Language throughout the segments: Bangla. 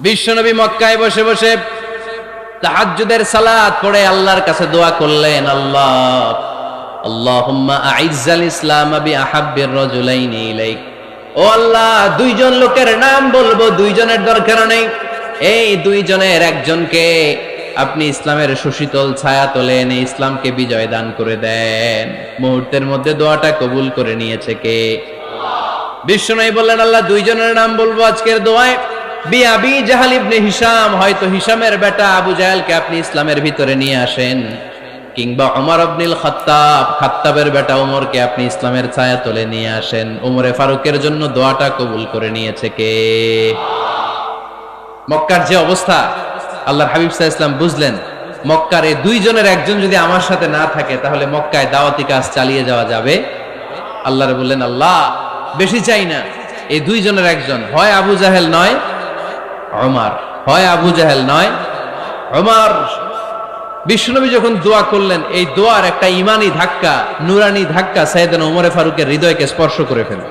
বিশ্বনবী মক্কায় বসে বসে তাহাজ্জুদের সালাত পড়ে আল্লাহর কাছে দোয়া করলেন, আল্লাহুম্মা আইজ্জাল ইসলাম বিআহাব্বির রাজুলাইনি ইলাইক। ও আল্লাহ, দুইজন লোকের নাম বলবো, দুইজনের দরকার নেই, এই দুইজনের একজনকে আপনি ইসলামের সুশীতল ছায়া তলে এনে ইসলামকে বিজয় দান করে দেন। মুহূর্তের মধ্যে দোয়াটা কবুল করে নিয়েছে কে? বিশ্বনবী বললেন, আল্লাহ, দুইজনের নাম বলবো আজকের দোয়ায়। আবি জাহাল ইবনে হিশাম, হয়তো হিশামের বেটা আবু জাহেলকে আপনি ইসলামের ভিতরে নিয়ে আসেন, কিংবা ওমর ইবনুল খাত্তাব, খাত্তাবের বেটা ওমরকে আপনি ইসলামের ছায়া তলে নিয়ে আসেন। ওমরে ফারুকের জন্য দোয়াটা কবুল করে নিয়েছে কে? মক্কার যে অবস্থা, আল্লাহর হাবিব সাল্লাল্লাহু আলাইহি ওয়াসাল্লাম বুঝলেন মক্কার এই দুইজনের একজন যদি আমার সাথে না থাকে তাহলে মক্কায় দাওয়াতি কাজ চালিয়ে যাওয়া যাবে। আল্লাহরে বললেন, আল্লাহ, বেশি চাই না, এই দুইজনের একজন, হয় আবু জাহেল নয় ওমর, হয় আবু জাহেল নয় ওমর। বিশ্বনবী যখন দোয়া করলেন, এই দোয়ার একটা ইমানি ধাক্কা, নুরানি ধাক্কা সাইয়েদনা ওমরে ফারুকের হৃদয়কে স্পর্শ করে ফেলে।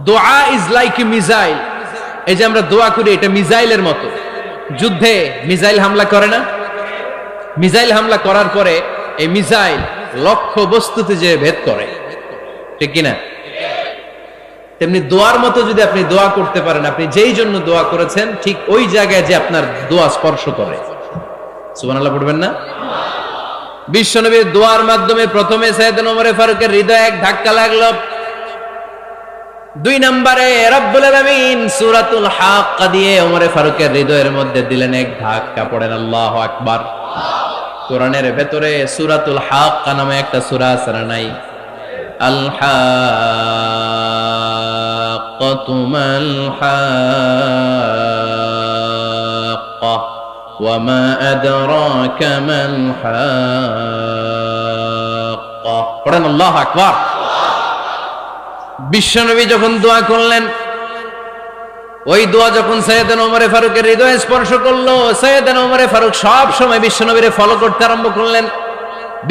দোয়া ইজ লাইক এ মিসাইল। এই যে আমরা দোয়া করি, এটা মিসাইলের মতো। যুদ্ধে মিসাইল হামলা করে না? মিসাইল হামলা করার পরে এই মিসাইল লক্ষ্য বস্তুতে যে ভেদ করে, ঠিক কিনা? তেমনি দোয়ার মতো যদি আপনি দোয়া করতে পারেন, আপনি যেই জন্য দোয়া করেছেন ঠিক ওই জায়গায় যে আপনার দোয়া স্পর্শ করে। সুবহানাল্লাহ পড়বেন না? বিশ্বনবীর দোয়ার মাধ্যমে প্রথমে সাইয়েদনা ওমর ফারুকের হৃদয়ে এক ধাক্কা লাগলো। 2 নম্বরে রব্বুল আলামিন সূরাতুল হাক্কা দিয়ে ওমর ফারুকের হৃদয়ের মধ্যে দিলেন এক ধাক্কা। পড়েন আল্লাহু আকবার। কোরআনের ভেতরে সূরাতুল হাক্কা নামে একটা সূরা আছে না নাই? আল হাক্কাতু মাল হাক্কা ওয়া মা আদরাকা মাল হাক্কা। পড়েন আল্লাহু আকবার। বিশ্বনবী যখন দোয়া করলেন, ওই দোয়া যখন সাইয়েদনা ওমর ফারুকের হৃদয়ে স্পর্শ করলো, সাইয়েদনা ওমর ফারুক সব সময় বিশ্বনবীরে ফলো করতে আরম্ভ করলেন।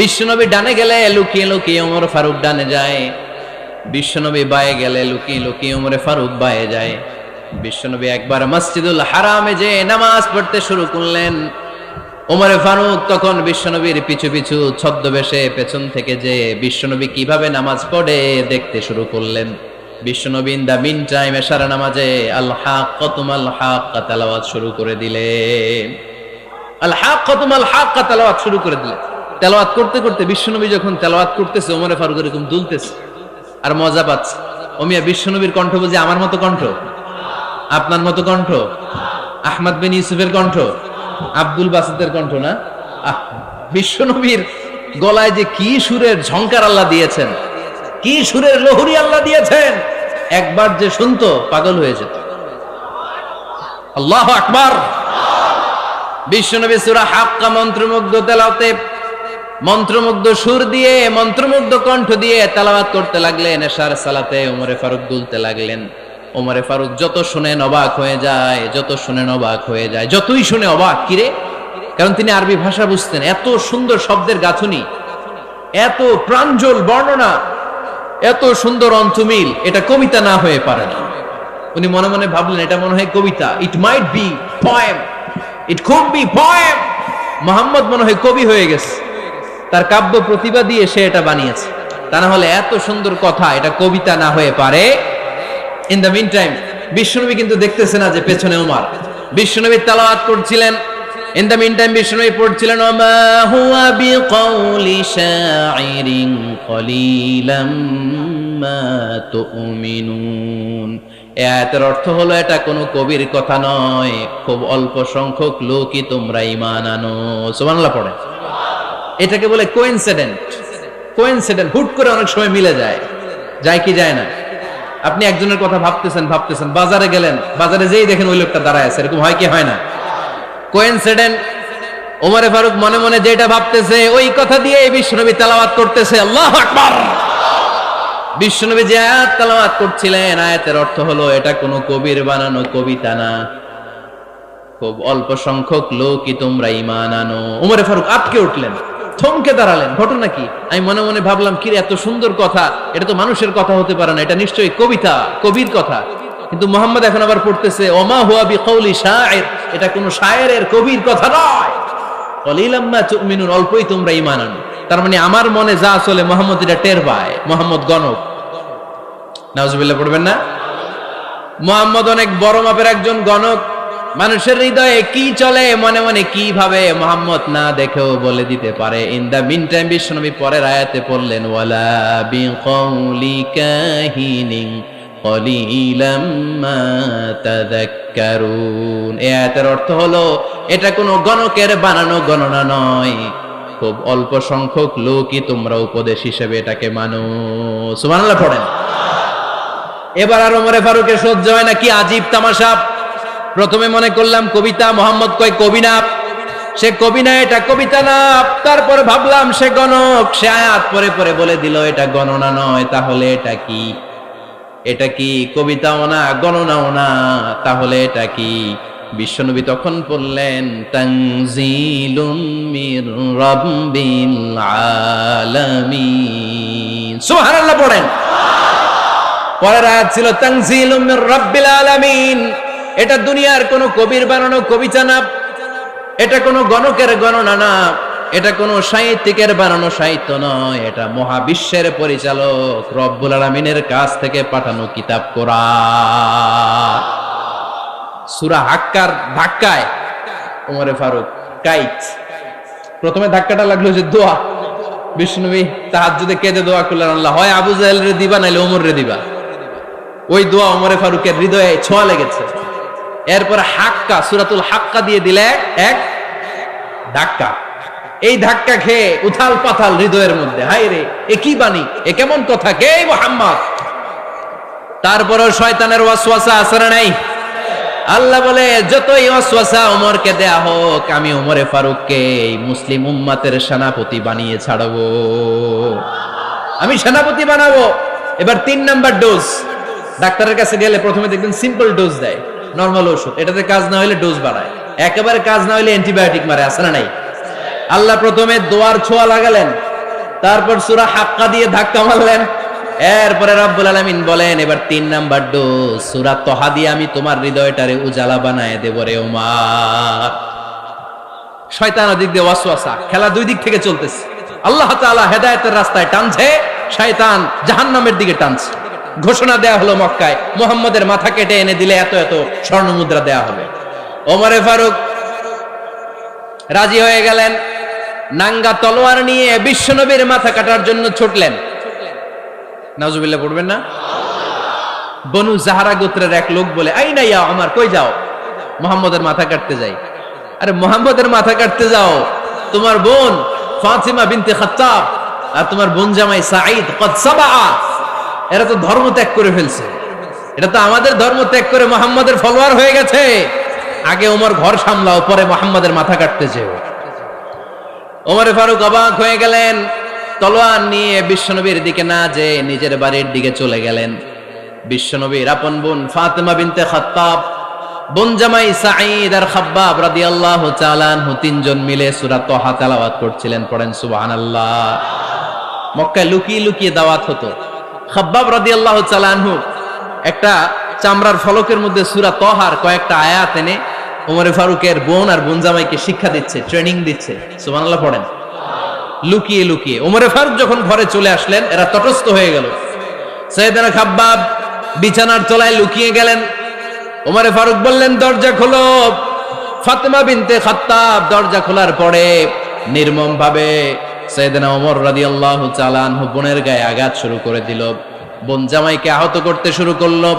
বিশ্বনবী ডানে গেলে লুকিয়ে লুকিয়ে ওমর ফারুক ডানে যায়, বিশ্বনবী বায়ে গেলে লুকিয়ে লুকিয়ে ওমর ফারুক বায়ে যায়। বিশ্বনবী একবার মসজিদুল হারামে যে নামাজ পড়তে শুরু করলেন, ওমর ফারুক তখন বিশ্বনবীর পিছু পিছু ছদ্মবেশে পেছন থেকে যে বিশ্বনবী কিভাবে নামাজ পড়ে দেখতে শুরু করলেন। বিশ্বনবী ইন দা মিন টাইম এশার নামাজে আল হাক্কাতু মাল হাক্কা তেলাওয়াত শুরু করে দিলেন। আল হাক্কাতু মাল হাক্কা তেলাওয়াত শুরু করে দিলেন। তেলাওয়াত করতে করতে বিশ্বনবী যখন তেলাওয়াত করতেছে, ওমর ফারুক এরকম দুলতেছে আর মজা পাচ্ছে। ওমিয়া, বিশ্বনবীর কণ্ঠ বুঝি আমার মতো কণ্ঠ, আপনার মতো কণ্ঠ, আহমদ বিন ইউসুফের কণ্ঠ, আব্দুল বাসিতের কণ্ঠ না? বিশ্বনবীর গলায় যে কি সুরের ঝংকার আল্লাহ দিয়েছেন, কি সুরের লহরী আল্লাহ দিয়েছেন, একবার যে শুনতো পাগল হয়ে যেত। আল্লাহু আকবার। বিশ্বনবী সূরা হাক্কা মন্ত্রমুগ্ধ তেলাওয়াতে, মন্ত্রমুগ্ধ সুর দিয়ে, মন্ত্রমুগ্ধ কণ্ঠ দিয়ে তেলাওয়াত করতে লাগলেন। এশার সালাতে ওমর ফারুক দুলতে লাগলেন। ওমর ফারুক যত শুনেন অবাক হয়ে যায়, যত শুনেন অবাক হয়ে যায়, যতই শুনে অবাক। কিরে? কারণ তিনি আরবি ভাষা বুঝতেন। এত সুন্দর শব্দের গাঁথুনি, এত প্রাঞ্জল বর্ণনা, এত সুন্দর অন্তমিল, এটা কবিতা না হয়ে পারে না। উনি মনে মনে ভাবলেন, এটা মনে হয় কবিতা। It might be poem, it could be poem. Muhammad মনে হয় কবি হয়ে গেছে, তার কাব্য প্রতিভা দিয়ে সে এটা বানিয়েছে। তা না হলে এত সুন্দর কথা, এটা কবিতা না হয়ে পারে। ইন দ্য মিন টাইম বিশ্বনবী কিন্তু দেখতেছে না যে পেছনে ওমর। বিশ্বনবী তেলাওয়াত করছিলেন। ইন দ্য মিন টাইম বিশ্বনবী পড়ছিলেন, ওমা হুয়া বিকাউলি শাইরিন কলিলাম মা তুমিনুন। এই আয়াতের অর্থ হলো, এটা কোনো কবির কথা নয়, খুব অল্প সংখ্যক লোকই তোমরা ঈমান আনো। সুবহানাল্লাহ পড়ে। এটাকে বলে কোইন্সিডেন্ট। কোইন্সিডেন্ট, হুট করে অনেক সময় মিলে যায়। যায় কি যায় না? আপনি একজনের কথা ভাবতেছেন ভাবতেছেন, বাজারে গেলেন, বাজারে যেই দেখেন ওই লোকটা দাঁড়ায় আছে। এরকম হয় কি হয় না? কোইন্সিডেন্ট। ওমর ফারুক মনে মনে যেটা ভাবতেছে ওই কথা দিয়ে বিশ্বনবী তেলাওয়াত করতেছে। আল্লাহু আকবার। বিশ্বনবী যে আয়াত তেলাওয়াত করছিলেন, আয়াতের অর্থ হলো, এটা কোনো কবির বানানো কবিতা না, খুব অল্প সংখ্যক লোকই তোমরা ঈমান আনো। ওমর ফারুক আটকে উঠলেন, থমকে দাঁড়ালেন। ঘটনা কি? আমি মনে মনে ভাবলাম, কি এত সুন্দর কথা, এটা তো মানুষের কথা হতে পারে না, এটা নিশ্চয়ই কবিতা, কবির কথা। কিন্তু মুহাম্মদ এখন আবার পড়তেছে ওমা হুয়া বিকাউলি শায়ের, এটা কোনো শায়েরের কবির কথা নয়। কলিলাম মা তুমিনুন, অল্পই তোমরা ঈমান আনো। তার মানে আমার মনে যা চলে মুহাম্মদ এটা টের পায়। মুহাম্মদ গণক, নাউজুবিল্লাহ পড়বেন না? মুহাম্মদ অনেক বড় মাপের একজন গণক। মানুষের হৃদয়ে কি চলে, মনে মনে কি ভাবে, মুহাম্মদ না দেখেও বলে দিতে পারে। ইন দা মিন টাইম বিশ্বনবী পরের আয়াতে পড়লেন ওয়ালা বিকাউলি কাহিনিন কলিলাম মা তাযাক্কারুন। এই আয়াতের অর্থ হলো এটা কোনো গণকের বানানো গণনা নয়, খুব অল্প সংখ্যক লোকই তোমরা উপদেশ হিসেবে এটাকে মানো। সুবহানাল্লাহ পড়েন। এবার আর ওমরে ফারুকের সহ্য হয় না, কি আজীব তামাশা। প্রথমে মনে করলাম কবিতা, মোহাম্মদ কয় কবি না, সে কবি না, এটা কবিতা না। তারপর ভাবলাম সে গণক, সে আয়াত পরে পরে বলে দিল এটা গণনা নয়, তাহলে এটা কি? এটা কি কবিতাও না, গণনাও না, তাহলে এটা কি? বিশ্বনবী তখন বললেন তানজিলুম মির রাব্বিল আলামিন। সুবহানাল্লাহ পড়েন। পরের আয়াত ছিল তানজিলুম মির রাব্বিল আলামিন। এটা দুনিয়ার কোন কবির বানানো কবিতা না, এটা কোন গণকের গণনা না, এটা কোন সাহিত্যিকের বানানো সাহিত্য নয়, এটা মহাবিশ্বের পরিচালক রব্বুল আলামিনের কাছ থেকে পাঠানো কিতাব কোরআন। সূরা হাক্কার ধাক্কায় ওমরে ফারুক কাইত। প্রথমে ধাক্কাটা লাগলো যে দোয়া, বিষ্ণুবী তাহাজ্জুদে কেঁদে দোয়া করলেন আল্লাহ হয় আবু জাহেল রে দিবা নাইলে ওমর রে দিবা। ওই দোয়া ওমরে ফারুকের হৃদয়ে ছোঁয়া লেগেছে। এরপর হাক্কা, সূরাতুল হাক্কা দিয়ে দিলে এক ধাক্কা। এই ধাক্কা খেয়ে উথাল পাথাল হৃদয়ের মধ্যে, হায় রে এ কি বাণী, এ কেমন কথা, কে মুহাম্মদ? তারপরও শয়তানের ওয়াসওয়াসা আছে না নাই? আল্লাহ বলে যতই ওয়াসওয়াসা ওমরকে দেয়া হোক, আমি ওমরে ফারুককে এই মুসলিম উম্মতের সেনাপতি বানিয়ে ছাড়বো, আমি সেনাপতি বানাবো। এবার 3 নাম্বার ডোজ। ডাক্তারের কাছে গেলে প্রথমে দেখবেন সিম্পল ডোজ দেয়, নরমাল ওষুধ, এটাতে কাজ না হলে ডোজ বাড়ায়, একেবারে কাজ না হলে অ্যান্টিবায়োটিক মারে, আছে না নাই? আল্লাহ প্রথমে দোয়ার ছোঁয়া লাগালেন, তারপর সূরা হাক্কা দিয়ে ধাক্কা মারলেন, এরপরে রব্বুল আলামিন বলেন এবার 3 নাম্বার ডোজ সূরা তহা দিয়ে আমি তোমার হৃদয়টারে উজালা বানায় দেব রে ওমর। শয়তান ওদিক দিয়ে ওয়াসওয়াসা, খেলা দুই দিক থেকে চলতেছে। আল্লাহ তাআলা হেদায়েতের রাস্তায় টানছে, শয়তান জাহান্নামের দিকে টানছে। ঘোষণা দেয়া হলো মক্কায় মুহাম্মদের মাথা কেটে এনে দিলে এত এত স্বর্ণ মুদ্রা দেয়া হবে। ওমরে ফারুক রাজি হয়ে গেলেন, নাঙ্গা তলোয়ার নিয়ে বিশ্বনবীর মাথা কাটার জন্য ছুটলেন। নাউজুবিল্লাহ পড়বেন না? বনু জাহরা গোত্রের এক লোক বলে আইনা ইয়া ওমর, কই যাও? মুহাম্মদের মাথা কাটতে যাই। আরে মুহাম্মদের মাথা কাটতে যাও? তোমার বোন ফাতিমা বিনতে খাত্তাব আর তোমার বোন জামাই সাঈদ কদ সাবা, এরা তো ধর্ম ত্যাগ করে ফেলছে, এটা তো আমাদের ধর্ম ত্যাগ করে মুহাম্মদের ফলোয়ার হয়ে গেছে। আগে ওমর ঘর সামলাও, পরে মুহাম্মদের মাথা কাটতে যেও। ওমরে ফারুক অবাক হয়ে গেলেন, তলোয়ার নিয়ে বিশ্বনবীর দিকে না যে নিজের বাড়ির দিকে চলে গেলেন। বিশ্বনবীর আপন বোন ফাতিমা বিনতে খাত্তাব, বোন জামাই সাঈদ আর খাব্বাব রাদিয়াল্লাহু তাআলা আনহু, 3 জন মিলে সূরা তহা তেলাওয়াত করছিলেন। পড়েন সুবহানাল্লাহ। মক্কায় লুকিয়ে লুকিয়ে দাওয়াত হতো। খাব্বাব রাদিয়াল্লাহু তাআলা আনহু একটা চামড়ার ফলকের মধ্যে সূরা তহার কয়েকটা আয়াত এনে ওমরে ফারুকের বোন আর বোন জামাইকে শিক্ষা দিচ্ছে, ট্রেনিং দিচ্ছে। সুবহানাল্লাহ পড়েন। লুকিয়ে লুকিয়ে ওমরে ফারুক যখন ঘরে চলে আসলেন, এরা তটস্থ হয়ে গেল। সাইয়েদনা খাব্বাব বিছানার তলায় লুকিয়ে গেলেন। ওমরে ফারুক বললেন দরজা খোলো। ফাতিমা বিনতে খাত্তাব দরজা খোলার পরে নির্মম ভাবে সাইয়েদনা ওমর রাদিয়াল্লাহু তাআলা আনহু বোনের গায়ে আঘাত শুরু করে দিল। বোন জামাইকে আহত করতে শুরু করলো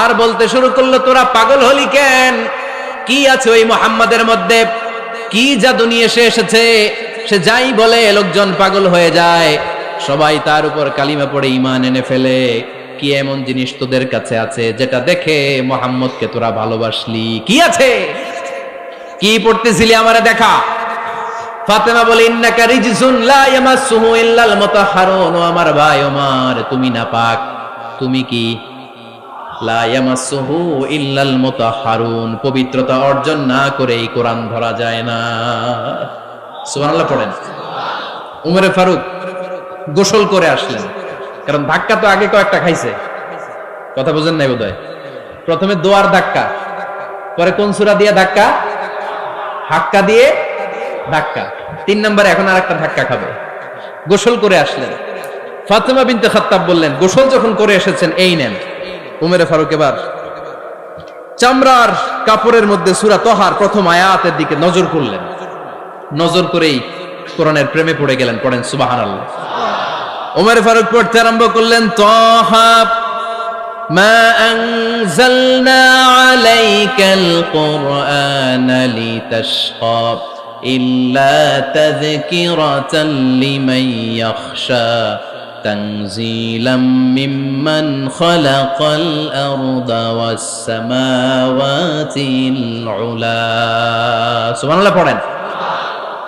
আর বলতে শুরু করলো তোরা পাগল হলি কেন? কি আছে ওই মুহাম্মাদের মধ্যে? কি জাদু নিয়ে সে এসেছে? সে যাই বলে লোকজন পাগল হয়ে যায়, সবাই তার উপর কালিমা পড়ে ঈমান এনে ফেলে। কি এমন জিনিস তোদের কাছে আছে যেটা দেখে মুহাম্মদকে তোরা ভালোবাসলি? কি আছে? কি পড়তেছিলি আমারে দেখা। ফাতেমা বলে ইন্নাকা রিজসুন লা ইয়ামাসসুহু ইল্লাল মুতাহহারুন। ও আমার ভাই ওমর, তুমি নাপাক। তুমি কি? লা ইয়ামাসসুহু ইল্লাল মুতাহহারুন, পবিত্রতা অর্জন না করে এই কোরআন ধরা যায় না। সুবহানাল্লাহ পড়েন। উমরে ফারুক গোসল করে আসলেন, কারণ ধাক্কা তো আগে কয়েকটা খাইছে। কথা বুঝেন নাই বোধহয়? প্রথমে দোয়ার ধাক্কা, পরে কোন সূরা দিয়ে ধাক্কা? হাক্কা দিয়ে ধাক্কা। 3 নম্বরে এখন আরেকটা ধাক্কা খাবে। গোসল করে আসলেন, ফাতেমা বিনতে খাত্তাব বললেন, গোসল যখন করে এসেছেন এই নেন। উমরে ফারুক এবার চামড়ার কাপড়ের মধ্যে সূরা তহার প্রথম আয়াতের দিকে নজর করলেন, নজর করেই কোরআনের প্রেমে পড়ে গেলেন। পড়েন সুবহানাল্লাহ। উমর ফারুক পড়তে আরম্ভ করলেন, তহা মা আনজালনা আলাইকাল কুরআনা লিতাশকা ইল্লা তাযকিরাতাল লিমান ইয়াখশা তানজিলাম মিম্মান খালাকাল আরদা ওয়াস সামাওয়াতিল উলা। সুবহানাল্লাহ পড়েন।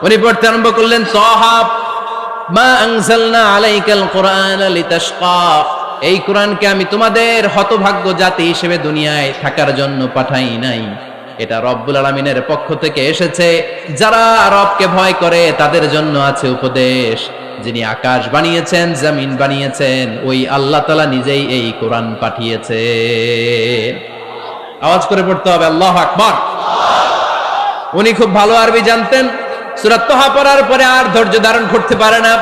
উনি পড়তে আরম্ভ করলেন, তহা মা আনজালনা আলাইকাল কুরআনা লিতাশকা, এই কোরআনকে আমি তোমাদের হতভাগ্য জাতি হিসেবে দুনিয়ায় থাকার জন্য পাঠাই নাই। এটা রব্বুল আলামিনের পক্ষ থেকে এসেছে। যারা রবকে ভয় করে তাদের জন্য আছে উপদেশ। যিনি আকাশ বানিয়েছেন, জমিন বানিয়েছেন, ওই আল্লাহ তাআলা নিজেই এই কোরআন পাঠিয়েছেন। আওয়াজ করে পড়তে হবে আল্লাহু আকবার। উনি খুব ভালো আরবি জানতেন। সূরা তহা পড়ার পরে আর ধৈর্য ধারণ করতে পারে না।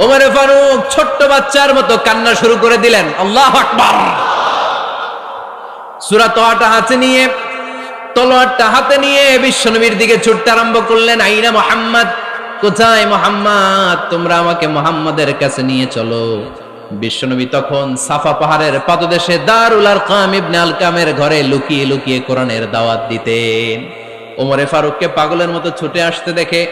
ওমর ফারুক ছোট্ট বাচ্চার মতো কান্না শুরু করে দিলেন। আল্লাহু আকবার। সূরা তহাটা হাতে নিয়ে, তলোয়ারটা হাতে নিয়ে বিশ্বনবীর দিকে ছুটতে আরম্ভ করলেন। আইনা মুহাম্মদ, কোথায় মুহাম্মদ? তোমরা আমাকে মুহাম্মাদের কাছে নিয়ে চলো। বিশ্বনবী তখন সাফা পাহাড়ের পাদদেশে দারুল আরকাম ইবনে আলকামের ঘরে লুকিয়ে লুকিয়ে কোরআনের দাওয়াত দিতেন। ওমরে ফারুককে পাগলের মতো ছুটে আসতে দেখে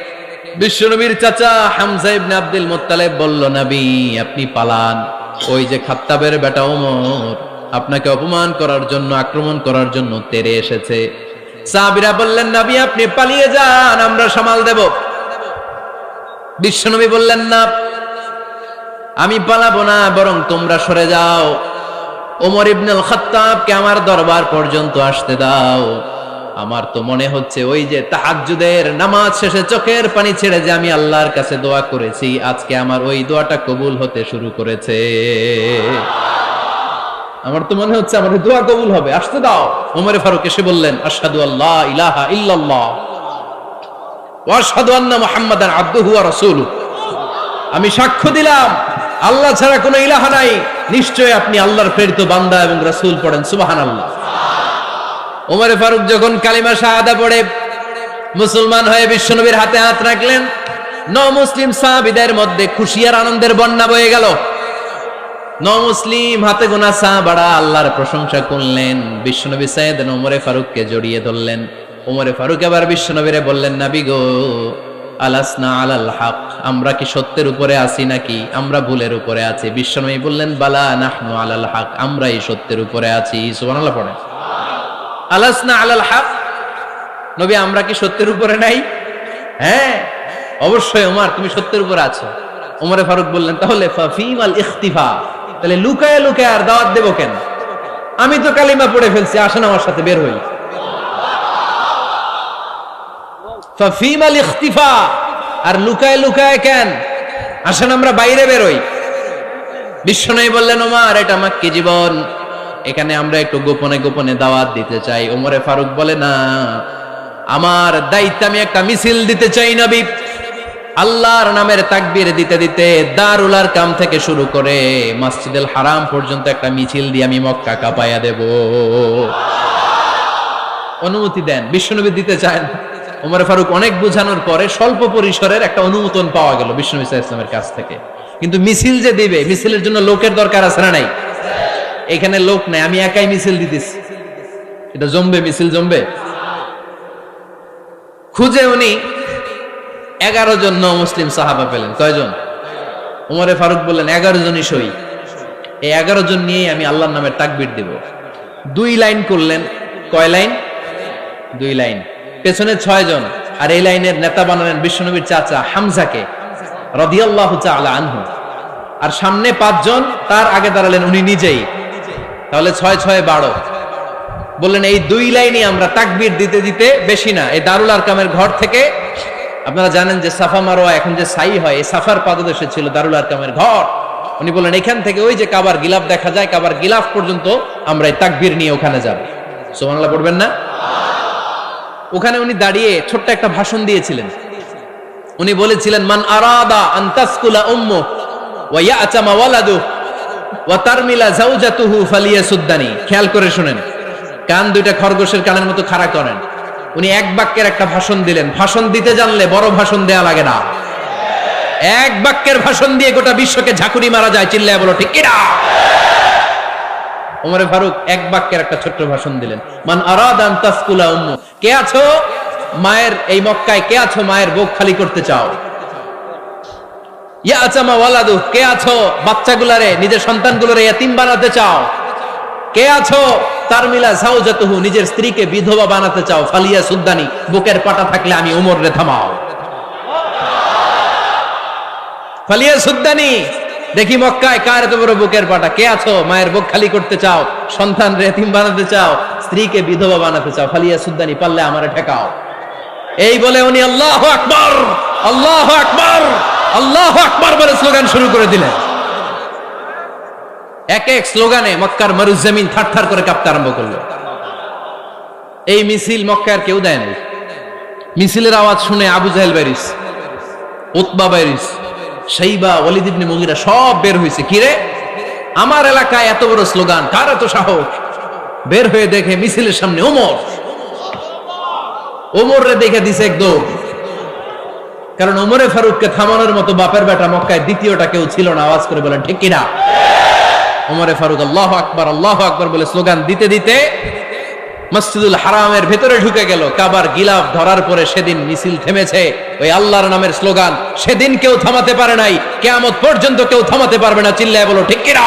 বিশ্বনবীর চাচা হামজা ইবনে আব্দুল মুত্তালিব বলল, নবী আপনি পালান। ওই যে খাত্তাবের বেটা ওমর আপনাকে অপমান করার জন্য, আক্রমণ করার জন্য তেরে এসেছে। সাহাবীরা বললেন, নবী আপনি পালিয়ে যান, আমরা সামাল দেব। বিশ্বনবী বললেন, না আমি পালাবো না, বরং তোমরা সরে যাও। ওমর ইবনে আল খাত্তাবকে আমার দরবার পর্যন্ত আসতে দাও। আমার তো মনে হচ্ছে ওই যে তাহাজ্জুদের নামাজ শেষে চোখের পানি ছেড়ে যে আমি আল্লাহর কাছে দোয়া করেছি, আজকে আমার ওই দোয়াটা কবুল হতে শুরু করেছে। আমার তো মনে হচ্ছে আমার দোয়া কবুল হবে, আসতে দাও। ওমর ফারুক এসে বললেন, আশহাদু আল্লা ইলাহা ইল্লাল্লাহ ওয়া আশহাদু আন্না মুহাম্মাদান আবদুহু ওয়া রাসূলুহু, আমি সাক্ষ্য দিলাম আল্লাহ ছাড়া কোনো ইলাহা নাই, নিশ্চয়ই আপনি আল্লাহর প্রেরিত বান্দা এবং রাসূল। পড়েন সুবহানাল্লাহ। ওমর ফারুক যখন কালিমা শাহাদা পড়ে মুসলমান হয়ে বিশ্বনবীর হাতে হাত রাখলেন, মুসলিম সাহাবীদের মধ্যে খুশি আর আনন্দের বন্যা বয়ে গেল। মুসলিম হাতে গোনা সাহাবারা আল্লাহর প্রশংসা করলেন। বিশ্বনবী সাইয়েদনা ওমর ফারুককে জড়িয়ে ধরলেন। ওমর ফারুক এবার বিশ্বনবীরে বললেন, নবী গো, আলাসনা আলাল হক, আমরা কি সত্যের উপরে আছি নাকি আমরা ভুলের উপরে আছি? বিশ্বনবী বললেন, বালা নাহনু আলাল হক, আমরাই সত্যের উপরে আছি। সুবহানাল্লাহ পড়েন। আলাসনা আলাল হক, নবী আমরা কি সত্যের উপরে নাই? হ্যাঁ অবশ্যই ওমর, তুমি সত্যের উপরে আছো। ওমর ফারুক বললেন, তাহলে ফাফিমাল ইখতিফা, তাহলে লুকায় লুকায় আর দাওয়াত দেব কেন? আমি তো কালিমা পড়ে ফেলছি, আসেন আমার সাথে বের হই। ফাফিমাল ইখতিফা, আর লুকায় লুকায় কেন? আসেন আমরা বাইরে বের হই। বিশ্বনবী বললেন, ওমর এটা মাক্কি জীবন, এখানে আমরা একটু গোপনে গোপনে দাওয়াত দিতে চাই। ওমরে ফারুক বলে, না, আমার দায়িত্ব, আমি একটা মিছিল দিতে চাই নবী। আল্লাহর নামের তাকবীর দিতে দিতে দারুল আরকাম থেকে শুরু করে মসজিদুল হারাম পর্যন্ত একটা মিছিল দিয়ে আমি মক্কা কাঁপায়া দেব। অনুমতি দেন। বিশ্বনবী দিতে চান। ওমর ফারুক অনেক বোঝানোর পরে স্বল্প পরিসরের একটা অনুমোদন পাওয়া গেল বিশ্বনবী সাল্লাল্লাহু আলাইহি ওয়াসাল্লামের কাছ থেকে। কিন্তু মিছিল যে দিবে, মিছিলের জন্য লোকের দরকার আছে না নাই? এখানে লোক নাই, আমি একাই মিছিল দিতেছি। এটা জমবে, মিছিল জমবে। খুঁজে উনি 11 জন মুসলিম সাহাবা পেলেন। কয়জন? ওমরে ফারুক বললেন, 11 জনই সই। এই 11 জন নিয়েই আমি আল্লাহর নামে তাকবীর দেব। 2 লাইন করলেন। কয় লাইন? 2 লাইন। পেছনে 6 জন, আর এই লাইনের নেতা বানালেন বিশ্বনবীর চাচা হামজাকে রাদিয়াল্লাহু তাআলা আনহু। আর সামনে 5 জন, তার আগে দাঁড়ালেন উনি নিজেই। তাহলে 6 6 12। বললেন এই 2 লাইনই আমরা তাকবীর দিতে দিতে, বেশি না, এই দারুল আরকামের ঘর থেকে, আপনারা জানেন যে সাফা মারোয়া এখন যে সাই হয়, এই সাফার পাদদেশে ছিল দারুল আরকামের ঘর। উনি বলেন এখান থেকে ওই যে কাবার গিলাফ দেখা যায়, কাবার গিলাফ পর্যন্ত আমরা এই তাকবীর নিয়ে ওখানে যাব। সুবহানাল্লাহ পড়বেন না? ওখানে উনি দাঁড়িয়ে ছোট্ট একটা ভাষণ দিয়েছিলেন। উনি বলেছিলেন, মান আরাদা আন তাসকুলা উম্মু ওয়া ইয়াতামা ওয়ালাদু ওয়া তারমিলা যাওজাতুহু ফালিয়াসুদ্দানি। খেয়াল করে শুনেন, কান দুইটা খরগোশের কানের মতো খাড়া করেন। উনি এক বাক্যের একটা ভাষণ দিলেন। ভাষণ দিতে জানলে বড় ভাষণ দেয়া লাগে না। এক বাক্যের ভাষণ দিয়ে গোটা বিশ্বকে ঝাঁকুনি মারা যায়। চিল্লায় বলো ঠিক কিনা? ওমর ফারুক এক বাক্যের একটা ছোট্ট ভাষণ দিলেন, মান আরাদা আন তাসকুলা উম্মু। কে আছো মায়ের এই মক্কায়, কে আছো মায়ের বুক খালি করতে চাও? ইয়াতামা ওয়ালাদু, কে আছো বাচ্চাগুলারে, নিজের সন্তানগুলোরে ইয়াতিম বানাতে চাও? কে আছো তারমিলা যাওজাতুহু, নিজের স্ত্রীকে বিধবা বানাতে চাও? ফালিয়াসুদ্দানি, বুকের পাটা থাকলে আমি ওমর রে থামাও। ফালিয়াসুদ্দানি, দেখি মক্কায় কার এত বড় বুকের পাটা। কে আছো মায়ের বুক খালি করতে চাও, সন্তান রে এতিম বানাতে চাও, স্ত্রীকে বিধবা বানাতে চাও? ফালিয়াসুদ্দানি, পারলে আমারে ঠেকাও। এই বলে উনি আল্লাহু আকবার, আল্লাহু আকবার, আল্লাহু আকবার বলে স্লোগান শুরু করে দিলেন। এক এক স্লোগানে মক্কার মরুজমিন থারথার করে কাঁপতে আরম্ভ করলো। এই মিছিল মক্কার কেউ দেয় নাই। মিছিলের আওয়াজ শুনে আবু জাহেল বাইরিস, উতবা বাইরিস, শাইবা, ওয়ালিদ ইবনে মুগিরা সব বের হয়েছে। কিরে, আমার এলাকায় এত বড় স্লোগান, কার এত সাহস? বের হয়ে দেখে মিছিলের সামনে ওমর। ওমর রে দেখে দিছে এক দৌড়। কারণ ওমরে ফারুককে থামানোর মতো বাপের বেটা মক্কায় দ্বিতীয়টা কেউ ছিল না। আওয়াজ করে বলেন ঠিক কিনা? ওমরে ফারুক আল্লাহু আকবার, আল্লাহু আকবার বলে স্লোগান দিতে দিতে মসজিদুল হারামের ভেতরে ঢুকে গেল। কাবার গিলাফ ধরার পরে সেদিন মিছিল থেমেছে। ওই আল্লাহর নামের স্লোগান সেদিন কেউ থামাতে পারে নাই, কিয়ামত পর্যন্ত কেউ থামাতে পারবে না। চিল্লায় বলো ঠিক কিনা?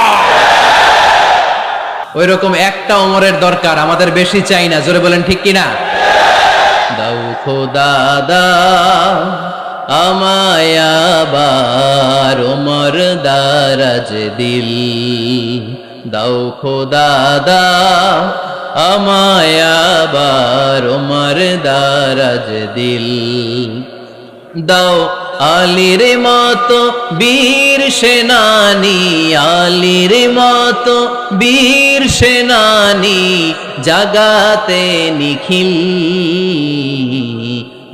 ওই রকম একটা ওমরের দরকার, আমাদের বেশি চাই না। জোরে বলেন ঠিক কিনা? দাও খোদা দাও আমায় আবার ওমর দারাজ দিল, দাও খোদা দাও আমায় আবার ওমর দারাজ দিল, দাও আলীর মতো বীর সেনানি, আলীর মতো বীর সেনানি জাগাতে নিখিল,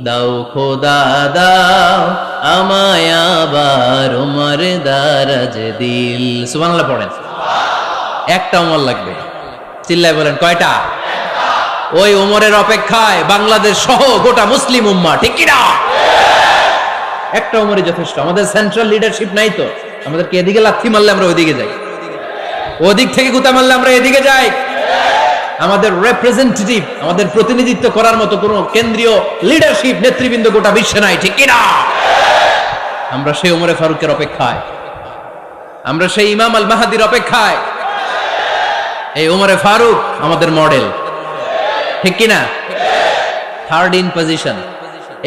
দাও খোদা দাও আমায় আবার ওমর দারাজ দিল। সুবহানাল্লাহ পড়েন। একটা ওমর লাগবে। চিল্লায় বলেন কয়টা? ওই ওমরের অপেক্ষায় বাংলাদেশ সহ গোটা মুসলিম উম্মাহ, ঠিক কিনা? একটা ওমরই যথেষ্ট। আমাদের সেন্ট্রাল লিডারশিপ নাই তো, আমাদেরকে এদিকে লাথি মারলে আমরা ওইদিকে যাই, ওদিক থেকে গুতা মারলে আমরা এদিকে যাই। আমাদের রিপ্রেজেন্টেটিভ, আমাদের প্রতিনিধিত্ব করার মতো কোন কেন্দ্রীয় লিডারশিপ নেতৃবৃন্দ গোটা বিশ্বে নাই, ঠিক কিনা? আমরা সেই ওমরে ফারুকের অপেক্ষায়, আমরা সেই ইমাম আল মাহদির অপেক্ষায়। এই ওমরে ফারুক আমাদের মডেল, ঠিক কিনা? থার্ড ইন পজিশন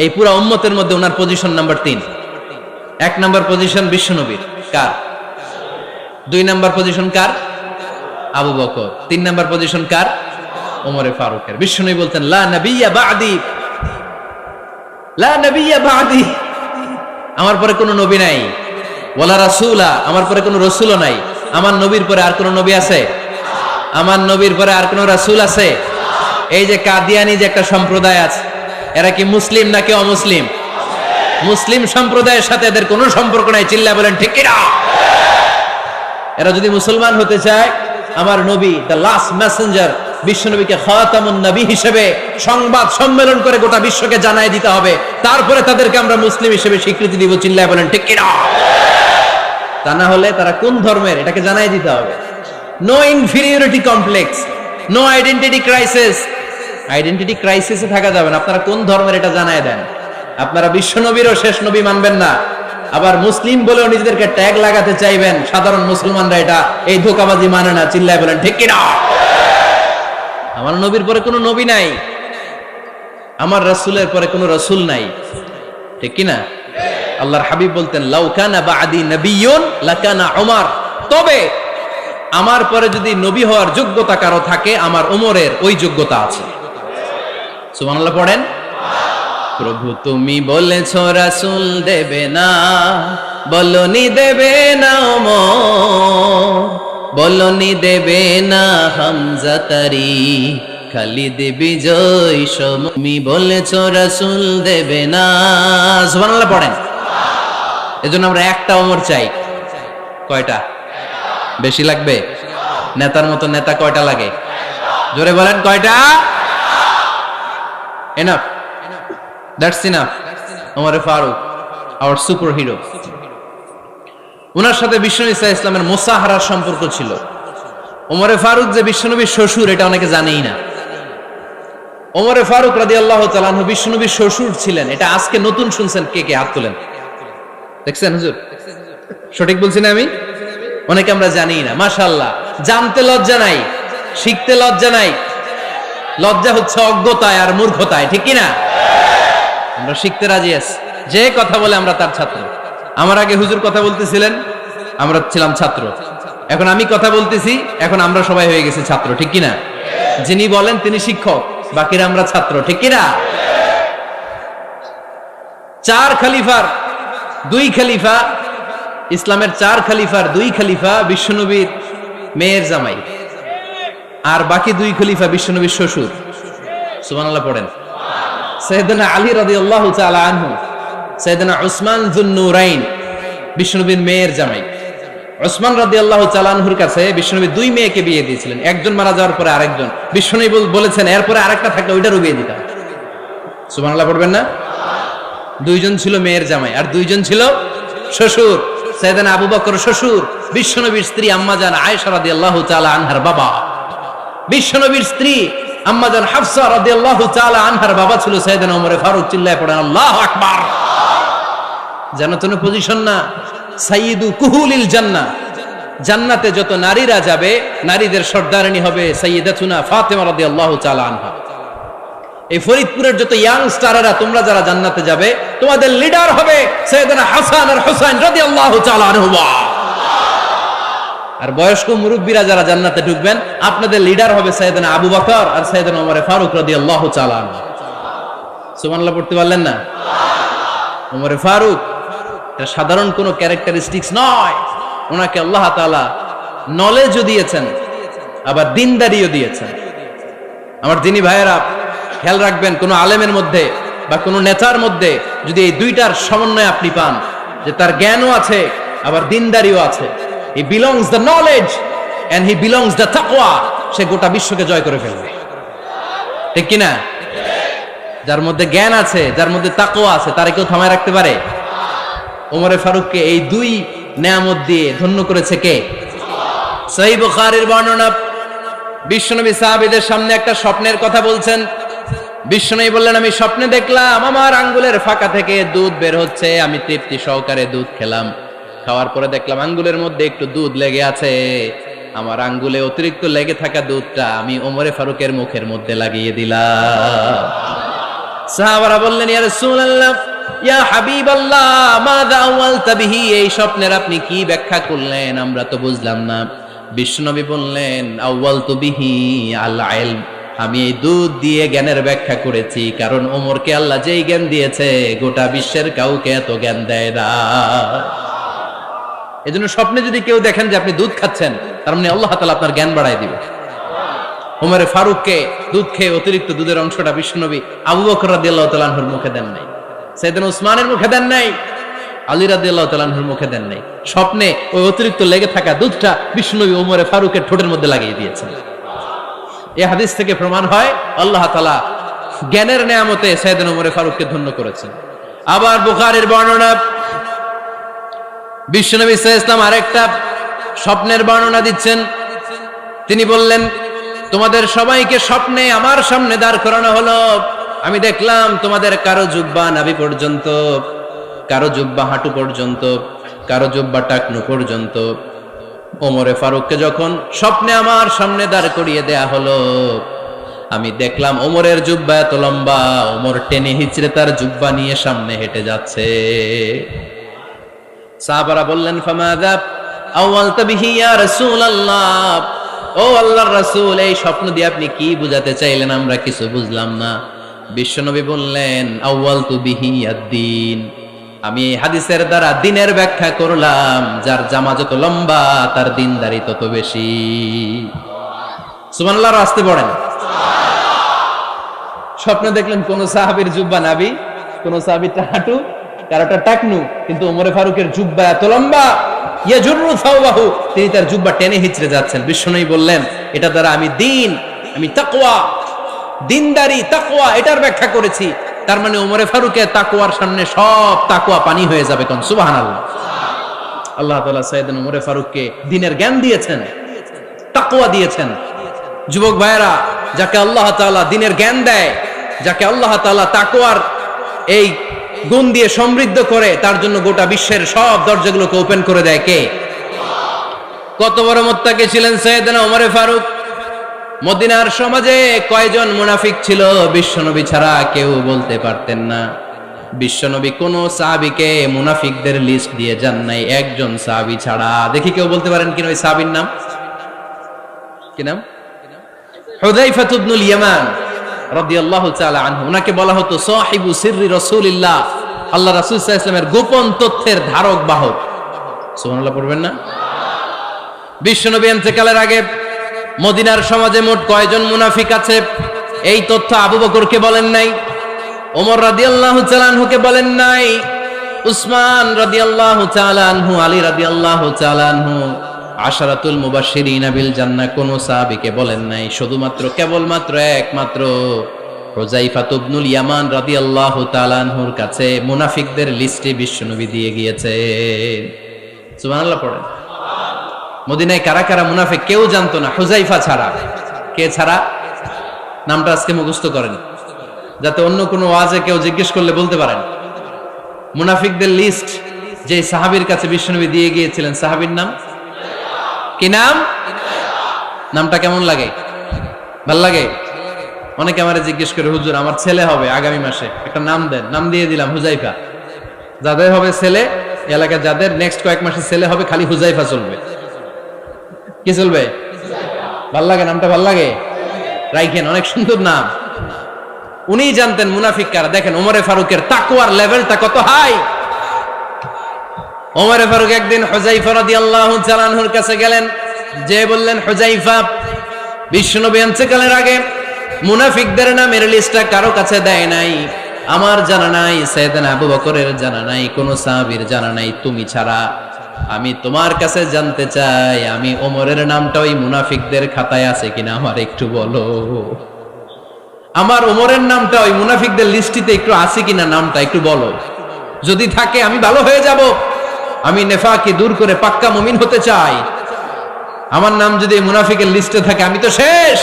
এই পুরা উম্মতের মধ্যে ওনার পজিশন নাম্বার 3। 1 নাম্বার পজিশন বিশ্বনবীর, কার? 2 নাম্বার পজিশন কার? আবু বকর। 3 নাম্বার পজিশন কার? ওমরে ফারুকের। বিশ্বনবী বলতেন লা নবিয়্যা বা'দি, লা নবিয়্যা বা'দি, আমার পরে কোনো নবী নাই। ওয়ালা রাসূলা, আমার পরে কোনো রাসূলও নাই। আমার নবীর পরে আর কোনো নবী আছে? আমার নবীর পরে আর কোনো রাসূল আছে? এই যে কাদিয়ানি যে একটা সম্প্রদায় আছে, এরা কি মুসলিম নাকি অমুসলিম? মুসলিম সম্প্রদায়ের সাথে এদের কোনো সম্পর্ক নাই। চিল্লা বলেন ঠিক কিনা? এরা যদি মুসলমান হতে চায়, আমার নবী দ্য লাস্ট মেসেঞ্জার বিশ্বনবীকে খাতামুন নবী হিসেবে সংবাদ সম্মেলন করে গোটা বিশ্বকে জানাই দিতে হবে, তারপরে তাদেরকে আমরা মুসলিম হিসেবে স্বীকৃতি দিব। চিল্লায় বলেন ঠিক কিনা? তা না হলে তারা কোন ধর্মের এটাকে জানাই দিতে হবে। No inferiority complex, no identity crisis. Identity ক্রাইসিসে থাকা যাবে না। আপনারা কোন ধর্মের এটা জানায় দেন। আপনারা বিশ্বনবীরও শেষ নবী মানবেন না, আবার মুসলিম বলেও নিজেদেরকে ট্যাগ লাগাতে চাইবেন। সাধারণ মুসলমানরা এটা এই ধোঁকাবাজি মানে না। চিল্লায় বলেন ঠিক কিনা? আমার নবীর পরে কোনো নবী নাই, আমার রাসূলের পরে কোনো রাসূল নাই, ঠিক কিনা? আল্লাহর হাবিব বলতেন লাউ কানা বা'দি নাবিয়্যুন লাকানা উমর, তবে আমার পরে যদি নবী হওয়ার যোগ্যতা কারো থাকে, আমার ওমরের ওই যোগ্যতা আছে। সুবহানাল্লাহ পড়েন। প্রভু তুমি বলেছো রাসূল দেবে না, বলনি দেবে না ওমর, বলনি দেবে না হামজা তারি, খালিদ বিজয় তুমি বলেছ রাসূল দেবে না। সুবহানাল্লাহ পড়েন। এজন্য আমরা একটা ওমর চাই। কয়টা? বেশি লাগবে? নেতার মতো নেতা কয়টা লাগে? জোরে বলেন কয়টা? Enough, that's enough. Omar Farooq, our super hero. ওনার সাথে বিশ্বনবী সাল্লাল্লাহু আলাইহি ওয়াসাল্লামের মুসাহারার সম্পর্ক ছিল। ওমর ফারুক যে বিশ্বনবীর শ্বশুর এটা অনেকে জানেই না। ওমর ফারুক রাদিয়াল্লাহু তাআলা আনহু বিশ্বনবীর শ্বশুর ছিলেন। এটা আজকে নতুন শুনছেন, কে কে হাত তোলেন? দেখছেন হুজুর? সঠিক বলছি না আমি? অনেকে আমরা জানি না। মাশাআল্লাহ, জানতে লজ্জা নাই, শিখতে লজ্জা নাই। লজ্জা হচ্ছে অজ্ঞতায় আর মূর্খতায়, ঠিক কি না? আমরা শিখতে রাজি আছি। যে কথা বলে আমরা তার ছাত্র। আমার আগে হুজুর কথা বলতেছিলেন, আমরা ছিলাম ছাত্র। এখন আমি কথা বলতেছি, এখন আমরা সবাই হয়ে গেছি ছাত্র, ঠিক কি না? যিনি বলেন তিনি শিক্ষক, বাকিরা আমরা ছাত্র, ঠিক কি না? চার খলিফার দুই খলিফা, ইসলামের চার খলিফার দুই খলিফা বিশ্বনবীর মেয়ের জামাই, আর বাকি দুই খলিফা বিশ্বনবীর শ্বশুর। সুবহানাল্লাহ পড়েন। সাইয়েদনা আলী রাদিয়াল্লাহু তাআলা আনহু, সাইয়েদনা উসমান যুন-নূরাইন বিশ্বনবীর মেয়ের জামাই। উসমান রাদিয়াল্লাহু তাআলা আনহুর কাছে বিশ্বনবী দুই মেয়েকে বিয়ে দিয়েছিলেন। একজন মারা যাওয়ার পরে আরেকজন। বিশ্বনবী বলেছেন এরপরে আরেকটা থাকলে ওইটারও বিয়ে দিতাম। সুবহানাল্লাহ পড়বেন না? দুইজন ছিল মেয়ের জামাই আর দুইজন ছিল শ্বশুর। সাইয়েদনা আবু বকর শ্বশুর, বিশ্বনবীর স্ত্রী আম্মাজান আয়েশা রাদিয়াল্লাহু তাআলা আনহার বাবা। বিশ্বনবীর স্ত্রী আম্মাজান হাফসা রাদিয়াল্লাহু তাআলা আনহার বাবা ছিল সাইয়েদনা ওমর ফারুক। চিল্লায় পড়েন আল্লাহু আকবার। জানো তো পজিশন না? সাইয়্যিদু কুহুলিল জান্নাহ। জান্নাতে যত নারীরা যাবে, নারীদের সর্দারিনী হবে সাইয়্যিদাতুনা ফাতেমা রাদিয়াল্লাহু তাআলা আনহা। এই ফরিদপুরের যত ইয়াং স্টারেরা তোমরা যারা জান্নাতে যাবে, তোমাদের লিডার হবে সাইয়েদনা হাসান আর হুসাইন রাদিয়াল্লাহু তাআলা আনহুমা। আর বয়স্ক মুরব্বীরা যারা জান্নাতে ঢুকবেন, আপনাদের লিডার হবে সাইয়েদনা আবু বকর আর সাইয়েদনা ওমর ফারুক রাদিয়াল্লাহু তাআলা আনহু। সুবহানাল্লাহ পড়তে পারলেন না? ওমর ফারুক এটা সাধারণ কোনো ক্যারেক্টারিস্টিক্স নয়। ওনাকে আল্লাহ তাআলা নলেজও দিয়েছেন, আবার দিনদারিও দিয়েছেন। আমার দিনী ভাইয়েরা খেয়াল রাখবেন, কোন আলেমের মধ্যে বা কোন নেতার মধ্যে যদি এই দুইটার সমন্বয় আপনি পান, যে তার জ্ঞানও আছে আবার দিনদারিও আছে, he belongs the knowledge and he belongs the তাকওয়া, সে গোটা বিশ্বকে জয় করে ফেলবে, ঠিক কি না? যার মধ্যে জ্ঞান আছে, যার মধ্যে তাকওয়া আছে, তারে কেউ থামায় রাখতে পারে? ওমর ফারুককে এই দুই নেয়ামত দিয়ে ধন্য করেছে কে? সহিহ বুখারীর বর্ণনা, বিশ্বনবী সাহাবীদের সামনে একটা স্বপ্নের কথা বলছেন। বিশ্বনবী বললেন, আমি স্বপ্নে দেখলাম আমার আঙ্গুলের ফাঁকা থেকে দুধ বের হচ্ছে, আমি তৃপ্তি সহকারে দুধ খেলাম। খাওয়ার পরে দেখলাম আঙ্গুলের মধ্যে একটু দুধ লেগে আছে। আমার আঙ্গুলে অতিরিক্ত লেগে থাকা দুধটা আমি ওমর ফারুকের মুখের মধ্যে লাগিয়ে দিলাম। সাহাবারা বললেন, ইয়া রাসূলুল্লাহ, ইয়া হাবিবাল্লাহ, মাযা আওয়ালতা বিহি, এই স্বপ্নের আপনি কি ব্যাখ্যা করলেন, আমরা তো বুঝলাম না। বিশ্বনবী বললেন, আওয়ালতু বিহি আল ইলম, আমি এই দুধ দিয়ে জ্ঞানের ব্যাখ্যা করেছি, কারণ ওমরকে আল্লাহ যেই জ্ঞান দিয়েছে গোটা বিশ্বের কাউকে এত জ্ঞান দেয় না। এজন্য স্বপ্নে যদি কেউ দেখেন যে আপনি দুধ খাচ্ছেন, তার মানে আল্লাহ তাআলা আপনার জ্ঞান বাড়ায় দিবে। ওমর ফারুককে দুধ খেয়ে অতিরিক্ত দুধের অংশটা বিশ্বনবী আবু বকর রাদিয়াল্লাহু তাআলা আনহুর মুখে দেন নাই, সাইয়েদনা উসমানের মুখে দেন নাই, আলী রাদিয়াল্লাহু তাআলা আনহুর মুখে দেন নাই। স্বপ্নে ওই অতিরিক্ত লেগে থাকা দুধটা বিশ্বনবী ওমর ফারুকের ঠোঁটের মধ্যে লাগিয়ে দিয়েছেন। এই হাদিস থেকে প্রমাণ হয় আল্লাহ তাআলা জ্ঞানের নেয়ামতে সাইয়েদনা ওমর ফারুককে ধন্য করেছেন। আবার বুখারীর বর্ণনা, বিশ্বনবী সাল্লাল্লাহু আলাইহি ওয়াসাল্লাম আরেকটা স্বপ্নের বর্ণনা দিচ্ছেন। তিনি বললেন, তোমাদের সবাইকে স্বপ্নে আমার সামনে দাঁড় করানো হলো। আমি দেখলাম তোমাদের কারো জুব্বা নাভি পর্যন্ত, কারো জুব্বা হাঁটু পর্যন্ত, কারো জুব্বা টাকনু পর্যন্ত। ওমরে ফারুককে যখন স্বপ্নে আমার সামনে দাঁড় করিয়ে দেয়া হলো, আমি দেখলাম ওমরের জুব্বা এত লম্বা, ওমর টেনে হিচড়ে তার জুব্বা নিয়ে সামনে হেঁটে যাচ্ছে। সাহাবারা বললেন, ফামাযা আওয়ালতা বিহি ইয়া রাসূলুল্লাহ, ও আল্লাহর রাসূল, এই স্বপ্ন দিয়ে আপনি কি বুঝাতে চাইলেন, আমরা কিছু বুঝলাম না। বিশ্বনবী বললেন, আউয়ালতু বিহি আদ-দীন, আমি এই হাদিসের দ্বারা দিনের ব্যাখ্যা করলাম, যার জামা যত লম্বা তার দিনদারি তত বেশি। সুবহানাল্লাহ, আসতে পড়েন। স্বপ্নে দেখলেন কোন সাহাবীর জুব্বা নাবি, কোন সাহাবীর হাঁটু, কারোটা টাকনু, কিন্তু ওমরে ফারুকের জুব্বা এত লম্বা, ইয়াজুরু সাওবাহু, তিনি তার জুব্বা টেনে হিচড়ে যাচ্ছেন। বিশ্বনবী বললেন, এটা দ্বারা আমি দিন, আমি তাকওয়া, দিনদারি, তাকওয়া এটার ব্যাখ্যা করেছি। তার মানে ওমরে ফারুকের তাকওয়ার সামনে সব তাকওয়া পানি হয়ে যাবে। কোন সুবহানাল্লাহ। আল্লাহ তাআলা সাইয়েদনা ওমরে ফারুককে দ্বীনের জ্ঞান দিয়েছেন, তাকওয়া দিয়েছেন। যুবক ভাইয়েরা, যাকে আল্লাহ তাআলা দ্বীনের জ্ঞান দেয়, যাকে আল্লাহ তাআলা তাকওয়ার এই গুণ দিয়ে সমৃদ্ধ করে, তার জন্য গোটা বিশ্বের সব দরজাগুলোকে ওপেন করে দেয় কে? কত বড় মুত্তাকি ছিলেন সাইয়েদনা ওমরে ফারুক। মদিনার সমাজে কয়জন মুনাফিক ছিল বিশ্বনবী ছাড়া কেউ বলতে পারতেন না। বিশ্বনবী কোন সাহাবীকে মুনাফিকদের লিস্ট দিয়ে যান নাই, একজন সাহাবী ছাড়া। দেখি কেউ বলতে পারেন কিনা ওই সাহাবীর নাম? কি নাম? হুযায়ফা ইবনুল ইয়ামান রাদিয়াল্লাহু তাআলা আনহু। উনাকে বলা হতো সাহিবু সিররি রাসূলিল্লাহ, আল্লাহ রাসূল সাল্লাল্লাহু আলাইহি ওয়াসাল্লামের গোপন তথ্যের ধারক বাহক। সুবহানাল্লাহ পড়বেন না? বিশ্বনবী ইন্তেকালের আগে মদিনার সমাজে মোট কয়জন মুনাফিক আছে, এই তথ্য আবু বকরকে বলেন নাই, ওমর রাদিয়াল্লাহু তাআলা আনহুকে বলেন নাই, উসমান রাদিয়াল্লাহু তাআলা আনহু, আলী রাদিয়াল্লাহু তাআলা আনহু, আশারাতুল মুবাশশিরিনা বিল জান্নাহ কোন সাহাবীকে বলেন নাই। শুধুমাত্র কেবলমাত্র একমাত্র হুযায়ফা ইবনুল ইয়ামান রাদিয়াল্লাহু তাআলা আনহুর কাছে মুনাফিকদের লিস্টে বিশ্বনবী দিয়ে গিয়েছেন। সুবহানাল্লাহ পড়েন। মদিনায় কারা কারা মুনাফিক কেউ জানতো না, হুযায়ফা ছাড়া। কে ছাড়া? নামটা আজকে মুখস্থ করেন, যাতে অন্য কোনো ওয়াজে কেউ জিজ্ঞেস করলে বলতে পারেন। মুনাফিকদের লিস্ট যে সাহাবীর কাছে বিশ্বনবী দিয়ে গিয়েছিলেন, সাহাবীর নাম কি? নাম? নামটা কেমন লাগে? ভাল লাগে? অনেকে আমারে জিজ্ঞেস করে, হুজুর আমার ছেলে হবে আগামী মাসে, একটা নাম দেন। নাম দিয়ে দিলাম হুযায়ফা। যাদের হবে ছেলে, এলাকায় যাদের নেক্সট কয়েক মাসে ছেলে হবে, খালি হুযায়ফা চলবে। কি চলবে? ভাল লাগে? নামটা ভাল লাগে? রাইখেন, অনেক সুন্দর নাম। উনি জানতেন মুনাফিক কারা। দেখেন ওমরে ফারুকের তাকওয়ার লেভেলটা কত হাই। ওমরে ফারুক একদিন হুযায়ফা রাদিয়াল্লাহু তাআলা আনহুর কাছে গেলেন, যে বললেন, হুযায়ফা, বিশ্বনবী ইন্তেকালের আগে মুনাফিকদের নামের লিস্টটা কারো কাছে দেয় নাই, আমার জানা নাই, সাইয়েদনা আবু বকরের জানা নাই, কোন সাহাবীর জানা নাই, তুমি ছাড়া। আমি তোমার কাছে জানতে চাই, আমি ওমরের নামটা ওই মুনাফিকদের খাতায় আছে কিনা আমার একটু বলো। আমার ওমরের নামটা ওই মুনাফিকদের লিস্টিতে একটু আছে কিনা, নামটা একটু বলো। যদি থাকে আমি ভালো হয়ে যাব। আমি নেফাকি দূর করে পাক্কা মুমিন হতে চাই। আমার নাম যদি মুনাফিকের লিস্টে থাকে আমি তো শেষ।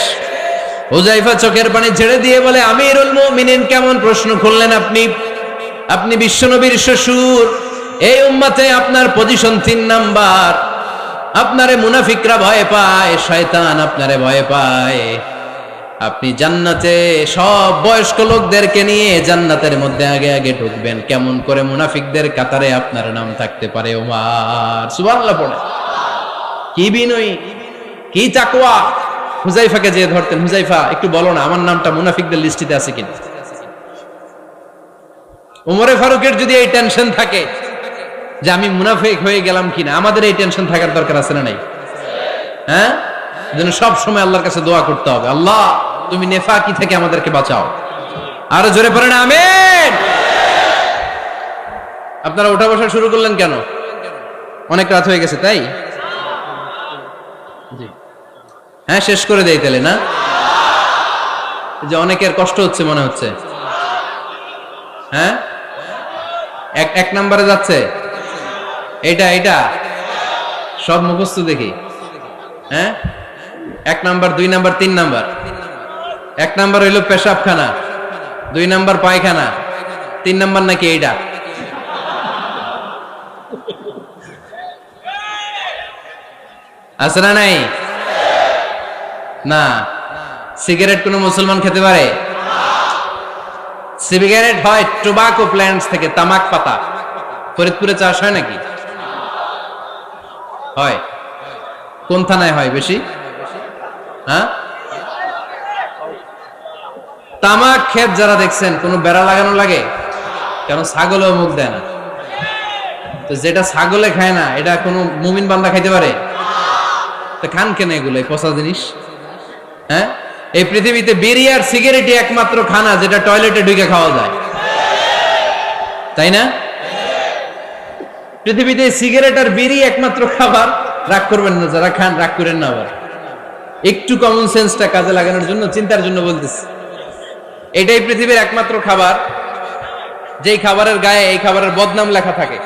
হুযায়ফা চোখের পানি ছেড়ে দিয়ে বলে, আমিরুল মুমিনিন, কেমন প্রশ্ন করলেন আপনি? আপনি বিশ্বনবীর শ্বশুর, এই উম্মতে আপনার পজিশন 3 নাম্বার। আপনারে মুনাফিকরা ভয় পায়, শয়তান আপনারে ভয় পায়। আপনি জান্নাতে সব বয়স্ক লোকদেরকে নিয়ে জান্নাতের মধ্যে আগে আগে ঢুকবেন, কেমন করে মুনাফিকদের কাতারে আপনার নাম থাকতে পারে ওমর? সুবহানাল্লাহ পড়ে। কি বিনয়ী, কি তাকওয়া। হুযায়ফাকে যে ধরতেন, হুযায়ফা একটু বলো না আমার নামটা মুনাফিকদের লিস্টিতে আছে কিনা। ওমরে ফারুকের যদি এই টেনশন থাকে যে আমি মুনাফিক হয়ে গেলাম কিনা, আমাদের এই টেনশন থাকার দরকার আছে না নাই? হ্যাঁ, যেন সব সময় আল্লাহর কাছে দোয়া করতে হবে, আল্লাহ তুমি নেফাকি থেকে আমাদেরকে বাঁচাও। আরো জোরে পড়েন আমিন। আপনারা ওঠা বসা শুরু করলেন কেন? অনেক রাত হয়ে গেছে তাই? জি হ্যাঁ, শেষ করে দেই তাহলে না? যে অনেকের কষ্ট হচ্ছে মনে হচ্ছে। হ্যাঁ, এক নম্বরে যাচ্ছে এটা সব মুখস্থ দেখি। হ্যাঁ, 1 নাম্বার, 2 নাম্বার, 3 নাম্বার। 1 নাম্বার হইল পেশাবখানা, 2 নাম্বার পায়খানা, 3 নাম্বার নাকি এইটা? আছে না নাই? না। সিগারেট কোন মুসলমান খেতে পারে? সিগারেট হয় টোবাকো প্ল্যান্টস থেকে, তামাক পাতা। ফরিদপুরে চাষ হয় নাকি? হয়। কোন থানায় হয় বেশি? হ্যাঁ, তামাক ক্ষেত যারা দেখছেন, কোন বেড়া লাগানো লাগে? কেন? ছাগলও মুখ দেয় না। তো যেটা ছাগলে খায় না এটা কোনো মুমিন বান্দা খাইতে পারে? তো খান কেন এগুলো, এই পচা জিনিস? হ্যাঁ, এই পৃথিবীতে বিড়ি আর সিগারেটই একমাত্র খানা যেটা টয়লেটে ঢুকে খাওয়া যায়, তাই না? পৃথিবীতে সিগারেট আর বিড়ি একমাত্র খাবার। রাগ করবেন না যারা খান, রাগ করেন না, আবার একটু কমন সেন্সটা কাজে লাগানোর জন্য, চিন্তার জন্য বলতেছি। এটাই পৃথিবীর একমাত্র খাবার যেই খাবারের গায়ে এই খাবারের বদনাম লেখা থাকে।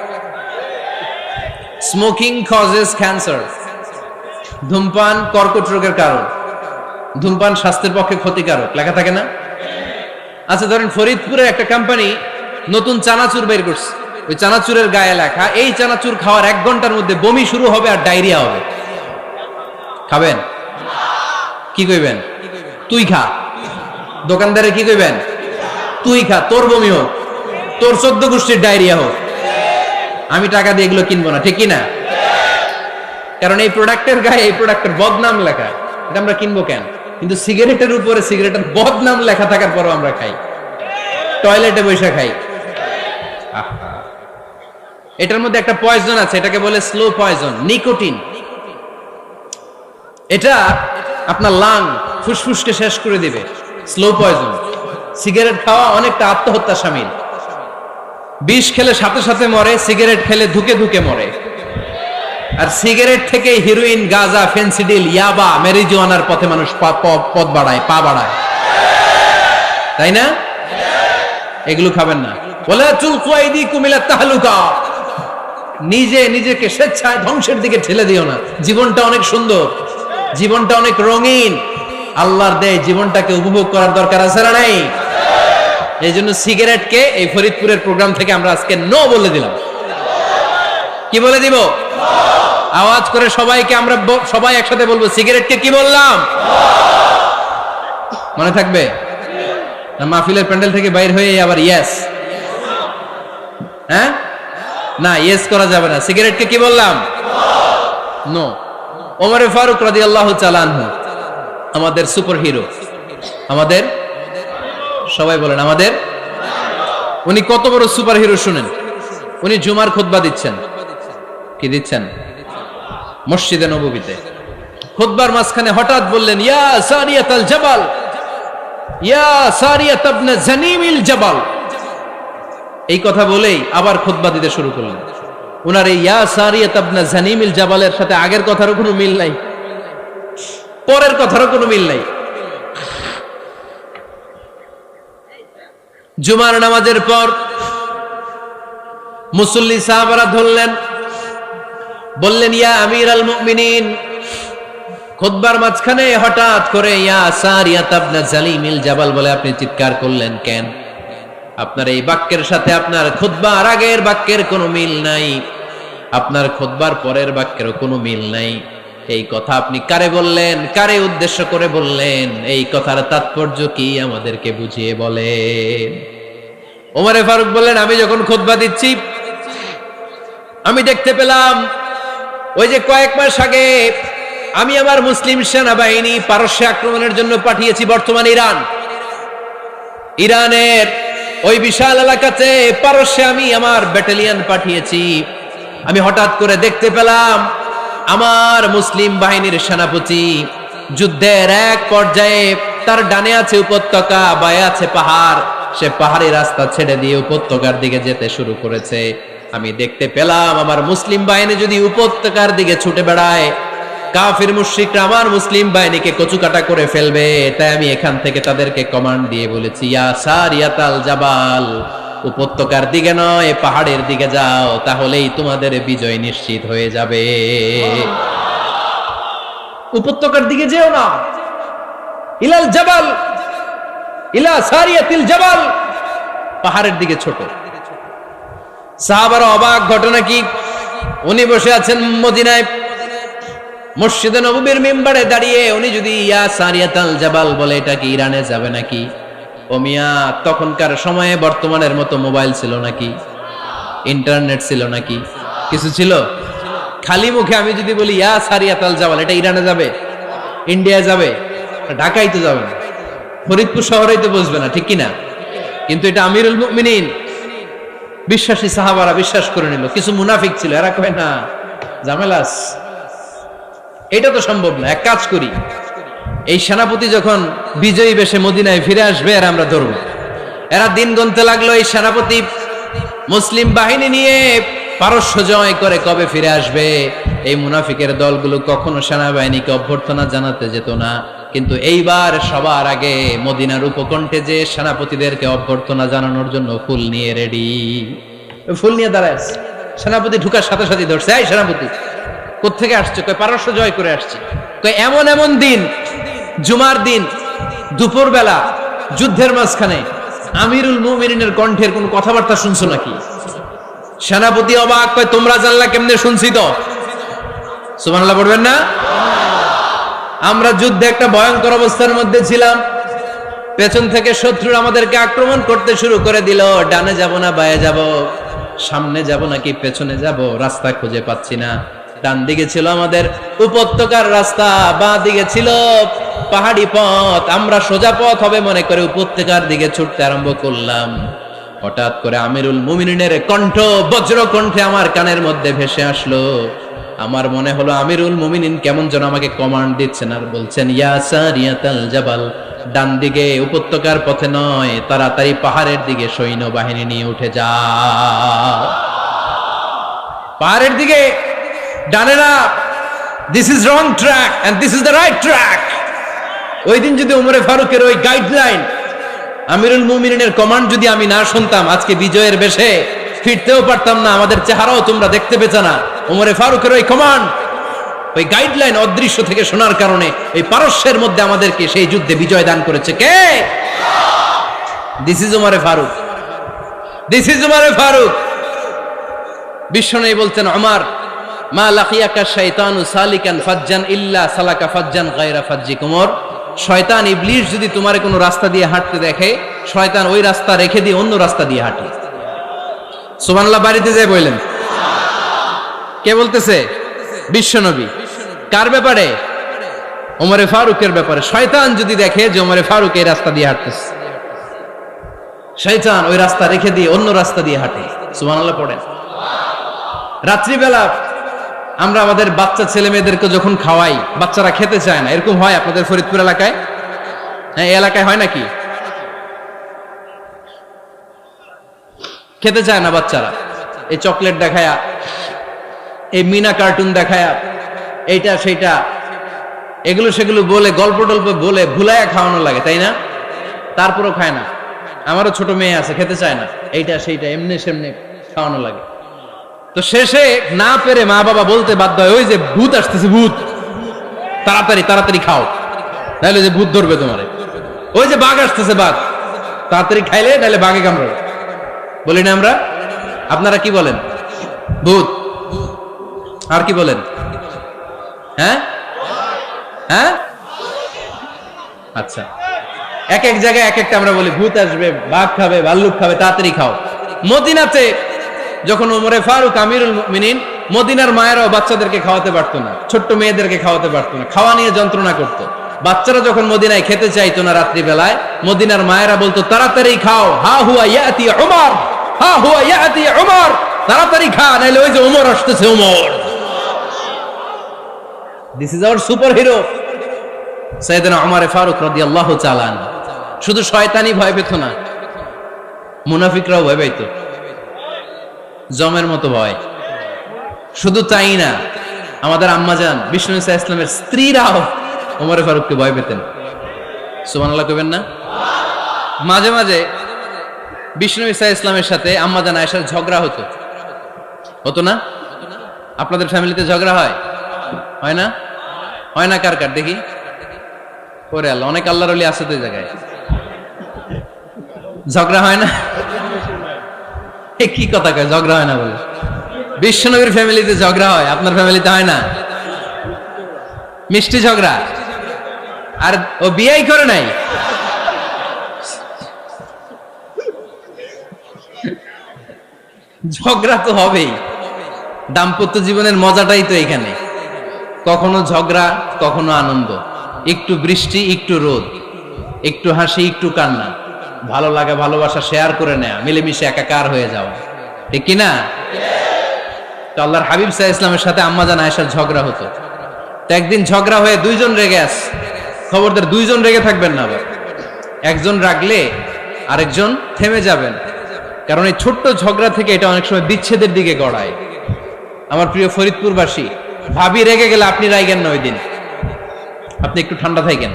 স্মোকিং কজেস ক্যান্সার, ধূমপান কর্কট রোগের কারণ, ধূমপান স্বাস্থ্যের পক্ষে ক্ষতিকারক লেখা থাকে না? আচ্ছা ধরেন ফরিদপুরের একটা কোম্পানি নতুন চানাচুর বের করছে, ওই চানাচুরের গায়ে লেখা এই চানাচুর খাওয়ার 1 ঘন্টার মধ্যে বমি শুরু হবে আর ডায়রিয়া হবে। খাবেন? কি কইবেন? তুই খা। দোকানদারে কি কইবেন? তুই খা, তোর বমি হোক, তোর 14 গোষ্ঠীর ডায়রিয়া হোক, আমি টাকা দিয়ে এগুলো কিনবো না, ঠিক কি না? কারণ এই প্রোডাক্টের গায়ে এই প্রোডাক্টের বদনাম লেখা, এটা আমরা কিনবো কেন? কিন্তু সিগারেটের উপরে সিগারেটের বদনাম লেখা থাকার পরও আমরা খাই, টয়লেটে বসে খাই। এটার মধ্যে একটা পয়জন আছে, এটাকে বলে স্লো পয়জন, নিকোটিন। এটা আপনার লাং ফুসফুসকে শেষ করে দিবে, স্লো পয়জন। সিগারেট খাওয়া অনেকটা আত্মহত্যা শামিল। বিষ খেলে সাথে সাথে মরে, সিগারেট খেলে ধুকে ধুকে মরে। আর সিগারেট থেকে হিরোইন, গাঁজা, ফেন্সিডিল, ইয়াবা, মেরিজুয়ানার পথে মানুষ পথ বাড়ায়, পা বাড়ায়, তাই না? এগুলো খাবেন না। ওয়ালা তুলকু আইদিকুম ইলা তাহলুকা, নিজে নিজেকে স্বেচ্ছায় ধ্বংসের দিকে ঠেলে দিও না। জীবনটা অনেক সুন্দর, জীবনটা অনেক রঙিন, আল্লাহর দেয় জীবনটাকে উপভোগ করার দরকার আছে না নাই? এই জন্য সিগারেটকে এই ফরিদপুরের প্রোগ্রাম থেকে আমরা আজকে নো বলে দিলাম। কি বলে দিব? আওয়াজ করে সবাইকে আমরা সবাই একসাথে বলবো, সিগারেটকে কি বললাম? মনে থাকবে না? মাহফিলের প্যান্ডেল থেকে বাইর হয়ে আবার ইয়েস, হ্যাঁ না, ইয়েস করা যাবে না। সিগারেটকে কি বললাম? নো। ওমর ফারুক রাদিয়াল্লাহু তাআলা আনহু, আমাদের সুপার হিরো, আমাদের সবাই বলেন আমাদের, উনি কত বড় সুপার হিরো শুনেন। উনি জুমার খুতবা দিচ্ছেন। কি দিচ্ছেন? মসজিদে নববীতে খুতবার মাঝখানে হঠাৎ বললেন, ইয়া সারিয়াতাল জাবাল, ইয়া সারিয়াত ইবনে জানিমিল জাবাল। এই কথা বলেই আবার খুতবা দিতে শুরু করলেন। উনার এই ইয়া সারিয়াত ইবনে জানিমিল জাবালের সাথে আগের কথারও কোনো মিল নাই, পরের কথারও কোনো মিল নাই। জুমার নামাজের পর মুসল্লি সাহাবারা ধরলেন, বললেন, ইয়া আমিরাল মুমিনিন। খুতবার মাঝখানে হঠাৎ করে ইয়া সারিয়াত ইবনে জালিমিল জাবাল বলে আপনি চিৎকার করলেন কেন? আপনার এই বাক্যের সাথে আপনার খুতবার আগের বাক্যের কোনো মিল নাই, আপনার খুতবার পরের বাক্যেরও কোনো মিল নাই। এই কথা আপনি কারে বললেন? কারে উদ্দেশ্য করে বললেন? এই কথার তাৎপর্য কি আমাদেরকে বুঝিয়ে বলেন। ওমর ফারুক বললেন, আমি যখন খুতবা দিচ্ছি আমি দেখতে পেলাম ওই যে কয়েক মাস আগে আমি আমার মুসলিম সেনাবাহিনী পারস্যে আক্রমণের জন্য পাঠিয়েছি, বর্তমান ইরান, ইরানের ওই বিশাল এলাকাতে পারস্যে আমি আমার ব্যাটালিয়ন পাঠিয়েছি। আমি হঠাৎ করে দেখতে পেলাম আমার মুসলিম বাহিনীর সেনাপতি যুদ্ধের এক পর্যায়ে তার ডানে আছে উপত্যকা, বায়ে আছে পাহাড়, সে পাহাড়ি রাস্তা ছেড়ে দিয়ে উপত্যকার দিকে যেতে শুরু করেছে। আমি দেখতে পেলাম আমার মুসলিম বাহিনী যদি উপত্যকার দিকে ছুটে বেড়ায়, কাফির মুশরিকরা আমার মুসলিম বাহিনীকে কচুকাটা করে ফেলবে। তাই আমি এখান থেকে তাদেরকে কমান্ড দিয়ে বলেছি, ইয়া সারিয়াতাল জাবাল, উপত্যকার দিকে নয় পাহাড়ের দিকে যাও, তাহলেই তোমাদের বিজয় নিশ্চিত হয়ে যাবে। উপত্যকার দিকে যেও না, ইলাল জাবাল, ইলা সারিয়াতিল জাবাল, পাহাড়ের দিকে ছোট। সাহাবারা অবাক, ঘটনা কি? উনি বসে আছেন মদিনায় মসজিদে নববীর মিম্বারে দাঁড়িয়ে, উনি যদি ইয়া সারিয়াতাল জাবাল বলে এটা কি ইরানে যাবে নাকি? ও মিয়া, তখনকার সময়ে বর্তমানের মতো মোবাইল ছিল নাকি? ইন্টারনেট ছিল নাকি? কিছু ছিল? খালি মুখে আমি যদি বলি ইয়া সারিয়াতাল জাবাল, এটা ইরানে যাবে? ইন্ডিয়া যাবে? ঢাকায় তো যাবে না, ফরিদপুর শহরেই তো বসবে না, ঠিক কিনা? কিন্তু এটা আমিরুল মুমিনিন বিশ্বাসী সাহাবারা বিশ্বাস করে নিল। কিছু মুনাফিক ছিল, এরা কয় না ঝামেলাস, এটা তো সম্ভব না, এক কাজ করি, এই সেনাপতি যখন বিজয়ী বেশে মদিনায় ফিরে আসবে আর আমরা ধরব। এরা দিন গুনতে লাগলো, এই সেনাপতি মুসলিম বাহিনী নিয়ে পারস্য জয় করে কবে ফিরে আসবে। এই মুনাফিকের দলগুলো কখনো সেনাবাহিনীকে অভ্যর্থনা জানাতে যেত না, কিন্তু এইবার সবার আগে মদিনার উপকণ্ঠে যে সেনাপতিদেরকে অভ্যর্থনা জানানোর জন্য ফুল নিয়ে রেডি, ফুল নিয়ে দাঁড়ায় আছে। সেনাপতি ঢুকার সাথে সাথে ধরছে, এই সেনাপতি কোত্থেকে আসছে? কয় পারস্য জয় করে আসছে। কয় এমন এমন দিন, জুমার দিন দুপুর বেলা যুদ্ধের মাঝখানে আমিরুল মুমিনিনের কণ্ঠের কোন কথাবার্তা শুনছো নাকি? সেনাপতি অবাক, কয় তোমরা জানলা কেমনে? শুনছি তো। সুবহানাল্লাহ পড়বেন না? আমরা যুদ্ধে একটা ভয়ঙ্কর অবস্থার মধ্যে ছিলাম, পেছন থেকে শত্রুরা আমাদেরকে আক্রমণ করতে শুরু করে দিল। ডানে যাব না বায়ে যাব, সামনে যাব নাকি পেছনে যাব, রাস্তা খুঁজে পাচ্ছি না। ডান দিকে ছিল আমাদের উপত্যকার রাস্তা, বাঁ দিকে ছিল পাহাড়ি পথ। আমরা সোজা পথ হবে মনে করে উপত্যকার দিকে ছুটতে আরম্ভ করলাম। হঠাৎ করে আমিরুল মুমিনিনের কণ্ঠ বজ্র কণ্ঠে আমার কানের মধ্যে ভেসে আসলো। আমার মনে হলো আমিরুল মুমিনিন কেমন যেন আমাকে কমান্ড দিচ্ছেন আর বলছেন, ইয়া সারিয়াতাল জাবাল, ডান দিকে উপত্যকার পথে নয়, তাড়াতাড়ি পাহাড়ের দিকে সৈন্যবাহিনী নিয়ে উঠে যা। পাহাড়ের দিকে, ডানে না, this is wrong track and this is the right track. ওই দিন যদি ওমরে ফারুকের ওই গাইডলাইন, আমিরুল মুমিনিনের কমান্ড যদি আমি না শুনতাম, আজকে বিজয়ের বেশে ফিরতেও পারতাম না, আমাদের চেহারাও তোমরা দেখতে পেতে না। ওমরে ফারুকের ওই কমান্ড, ওই গাইডলাইন অদৃশ্য থেকে শোনার কারণে এই পারস্যের মধ্যে আমাদেরকে সেই যুদ্ধে বিজয় দান করেছে কে? দিস ইজ ওমরে ফারুক, দিস ইজ ওমরে ফারুক। বিশ্বনবী বলতেন, ওমর মা লাকিয়াকা শাইতানু সালিকান ফাজ্জান ইল্লা সালাকা ফাজ্জান গায়রা ফাজ্জিক। ওমর, শয়তান ইবলিস যদি তোমার কোনো রাস্তা দিয়ে হাঁটতে দেখে, শয়তান ওই রাস্তা রেখে দিয়ে অন্য রাস্তা দিয়ে হাঁটে। সুবহানাল্লাহ বাড়িতে যায় বললেন। কে বলতেছে? বিশ্বনবী। কার ব্যাপারে? ওমরে ফারুকের ব্যাপারে। শয়তান যদি দেখে যে ওমরে ফারুক এই রাস্তা দিয়ে হাঁটতেছে, শয়তান ওই রাস্তা রেখে দিয়ে অন্য রাস্তা দিয়ে হাঁটে। সুবহানাল্লাহ পড়েন। রাত্রিবেলা আমরা আমাদের বাচ্চা ছেলে মেয়েদেরকে যখন খাওয়াই, বাচ্চারা খেতে চায় না, এরকম হয় আপনাদের ফরিদপুর এলাকায়? হ্যাঁ, এই এলাকায় হয় নাকি? খেতে চায় না বাচ্চারা, এই চকলেট দেখায়া, এই মিনা কার্টুন দেখায়া, এইটা সেইটা এগুলো সেগুলো বলে, গল্প টল্প বলে ভুলাইয়া খাওয়ানো লাগে, তাই না? তারপরও খায় না। আমারও ছোট মেয়ে আছে, খেতে চায় না, এইটা সেইটা এমনি সেমনি খাওয়ানো লাগে। তো শেষে না পেরে মা বাবা বলতে বাধ্য হয়, ওই যে ভূত আসতেছে, ভূত, তাড়াতাড়ি তাড়াতাড়ি খাও, নাহলে যে ভূত ধরবে তোমারে। ওই যে বাঘ আসতেছে, বাঘ, তাড়াতাড়ি খাইলে নাহলে বাঘে কামড়াবে। বলি না আমরা? আপনারা কি বলেন? ভূত। আর কি বলেন? হ্যাঁ হ্যাঁ, আচ্ছা, এক এক জায়গায় এক একটা আমরা বলি, ভূত আসবে, বাঘ খাবে, ভাল্লুক খাবে, তাড়াতাড়ি খাও। মদিনাতে যখন ওমরে ফারুক আমিরুল মুমিনিন, মদিনার মায়েরাও বাচ্চাদেরকে খাওয়াতে পারতো না, ছোট্ট মেয়েদেরকে খাওয়াতে পারতো না, খাওয়া নিয়ে যন্ত্রণা করতো। বাচ্চারা যখন মদিনায় খেতে চাইতো না রাত্রিবেলায়, মদিনার মায়েরা বলতো, তাড়াতাড়ি খাও, হা হুয়া ইয়াতি উমর, হা হুয়া ইয়াতি উমর, তাড়াতাড়ি খা, নাইলে ওই যে ওমর আসতেছে, Omar. This is our super hero সাইয়েদনা ওমর ফারুক রাদিয়াল্লাহু তাআলা। শুধু শয়তানি ভয় পেত না, মুনাফিকরাও ভয় পেত, জমের মতো ভয়। শুধু তাই না, আমাদের আম্মাজান বিষ্ণু ইসা ইসলামের স্ত্রীরাও ওমর ফারুককে ভয় পেতেন। সুবহানাল্লাহ কইবেন না? মাঝে মাঝে বিষ্ণু ইসা ইসলামের সাথে আম্মাজান আয়েশার ঝগড়া হতো, হতো না? আপনাদের ফ্যামিলিতে ঝগড়া হয়? হয় না? হয় না? কার কার দেখি? ওরে আল্লাহ, অনেক আল্লাহর ওলি আছে তো এই জায়গায়। ঝগড়া হয় না? কি কথা কয়, ঝগড়া হয় না বলে? বিশ্বনবীর ফ্যামিলিতে ঝগড়া হয়, আপনার ফ্যামিলিতে হয় না? মিষ্টি ঝগড়া। আর ও বিয়েই করে নাই। ঝগড়া তো হবেই, দাম্পত্য জীবনের মজাটাই তো এখানে। কখনো ঝগড়া, কখনো আনন্দ, একটু বৃষ্টি, একটু রোদ, একটু হাসি, একটু কান্না, ভালো লাগা ভালোবাসা শেয়ার করে নেয়া, মিলেমিশে একাকার হয়ে যাওয়া। ঠিক কিনা? তো আল্লাহর হাবিব সাল্লাল্লাহু আলাইহি ওয়াসাল্লামের সাথে আম্মাজান আয়েশার ঝগড়া হতো। তো একদিন ঝগড়া হয়ে দুইজন রেগে আছে। খবরদার দুইজন রেগে থাকবেন না, আবার একজন রাগলে আরেকজন থেমে যাবেন, কারণ এই ছোট্ট ঝগড়া থেকে এটা অনেক সময় বিচ্ছেদের দিকে গড়ায়। আমার প্রিয় ফরিদপুরবাসী, ভাবি রেগে গেলে আপনি রাইগেন না, ওই দিন আপনি একটু ঠান্ডা থাকেন।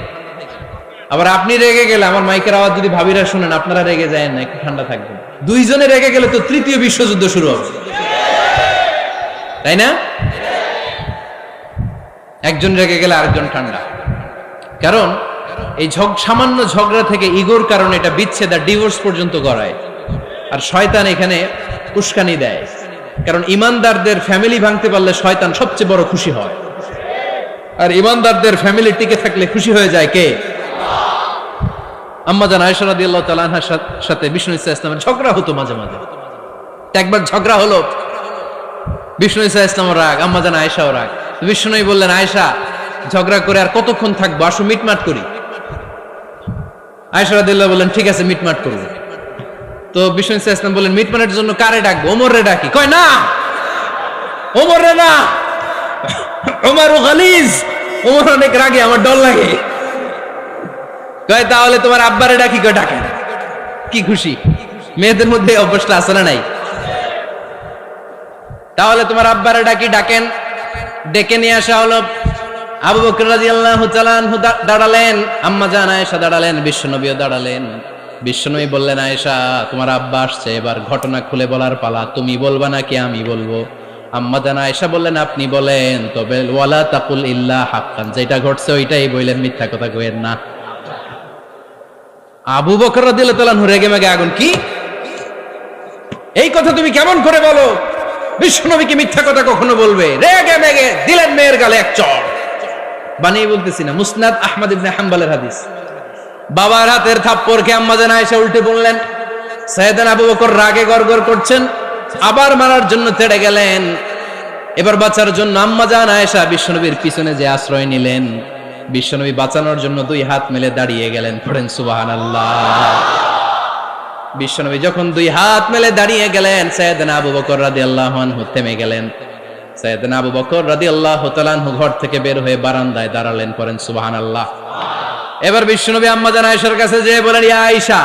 আবার আপনি রেগে গেলে, আমার মাইকের আওয়াজ যদি ভাবিরা শুনেন, আপনারা রেগে যায় না, একটু ঠান্ডা থাকবেন। দুইজনে রেগে গেলে তো তৃতীয় বিশ্বযুদ্ধ শুরু হবে, তাই না? একজন রেগে গেলে আরেকজন ঠান্ডা, কারণ এই সামান্য ঝগড়া থেকে ইগোর কারণে এটা বিচ্ছেদ আর ডিভোর্স পর্যন্ত গড়ায়। আর শয়তান এখানে উস্কানি দেয়, কারণ ইমানদারদের ফ্যামিলি ভাঙতে পারলে শয়তান সবচেয়ে বড় খুশি হয়, আর ইমানদারদের ফ্যামিলি টিকে থাকলে খুশি হয়ে যায় কে? আম্মাজান আয়েশা রাদিয়াল্লাহু তাআলা আনহার সাথে বিষ্ণু ইসা ইসলামের ঝগড়া হতো মাঝে মাঝে। একবার ঝগড়া হলো, বিষ্ণু ইসা ইসলামের রাগ, আম্মাজান আয়েশাও রাগ। বিষ্ণুই বললেন, আয়েশা ঝগড়া করে আর কতক্ষণ থাকবো, আসো মিটমাট করি। আয়েশা রাদিয়াল্লাহু বললেন, ঠিক আছে মিটমাট করবো। তো বিষ্ণু ইসা ইসলাম বললেন, মিটমাটের জন্য কারে ডাকবো? ওমর রে ডাকি। কয় না, ওমর রে না, ওমর গালিজ, ওমর অনেক রাগে, আমার ডর লাগে। কয় তাহলে তোমার আব্বারে ডাকি। কয় ডাকেন। কি খুশি, মেয়েদের মধ্যে অভ্যাসটা আছে না নাই? তাহলে তোমার আব্বারে ডাকি, ডাকেন। ডেকে নিয়ে আসা হলো। আবু বকর রাদিয়াল্লাহু তাআলা আনহু দাঁড়ালেন, আম্মাজান আয়েশা দাঁড়ালেন, বিশ্বনবীও দাঁড়ালেন। বিশ্বনবী বললেন, আয়েশা তোমার আব্বা আসছে, এবার ঘটনা খুলে বলার পালা, তুমি বলবা নাকি আমি বলবো? আম্মাজান আয়েশা বললেন, আপনি বলেন, তবে ওয়ালা তাকুল ইল্লা হাক্কান, যেটা ঘটছে ওইটাই বললেন, মিথ্যা কথা কইেন না। আবু বকর রাদিয়াল্লাহু তাআলা রেগে মেগে আগুন, কি এই কথা তুমি কেমন করে বলো? বিশ্বনবীকে মিথ্যা কথা কখনো বলবে? রেগে মেগে দিলেন মেয়ের গালে এক চড়। বানিয়ে বলতেছি না, মুসনাদ আহমদ ইবনে হাম্বলের হাদিস। বাবার হাতের থাপ্পড়কে আম্মাজান আয়েশা উল্টে বললেন। সাইয়েদনা আবু বকর রাগে গড়গড় করছেন, আবার মারার জন্য তেড়ে গেলেন। এবার বাঁচার জন্য আম্মাজান আয়েশা বিশ্বনবীর পিছনে যে আশ্রয় নিলেন, বিশ্বনবী বাঁচানোর জন্য দুই হাত মেলে দাঁড়িয়ে গেলেন। পড়েন সুবহানাল্লাহ। বিশ্বনবী যখন দুই হাত মেলে দাঁড়িয়ে গেলেন, সাইয়েদনা আবু বকর রাদিয়াল্লাহু আনহু থেমে গেলেন। সাইয়েদনা আবু বকর রাদিয়াল্লাহু তাআলা আনহু ঘর থেকে বের হয়ে বারান্দায় দাঁড়ালেন। পড়েন সুবহানাল্লাহ। এবার বিশ্বনবী আম্মাজান আয়েশার কাছে যেয়ে বলেন, ইয়া আয়েশা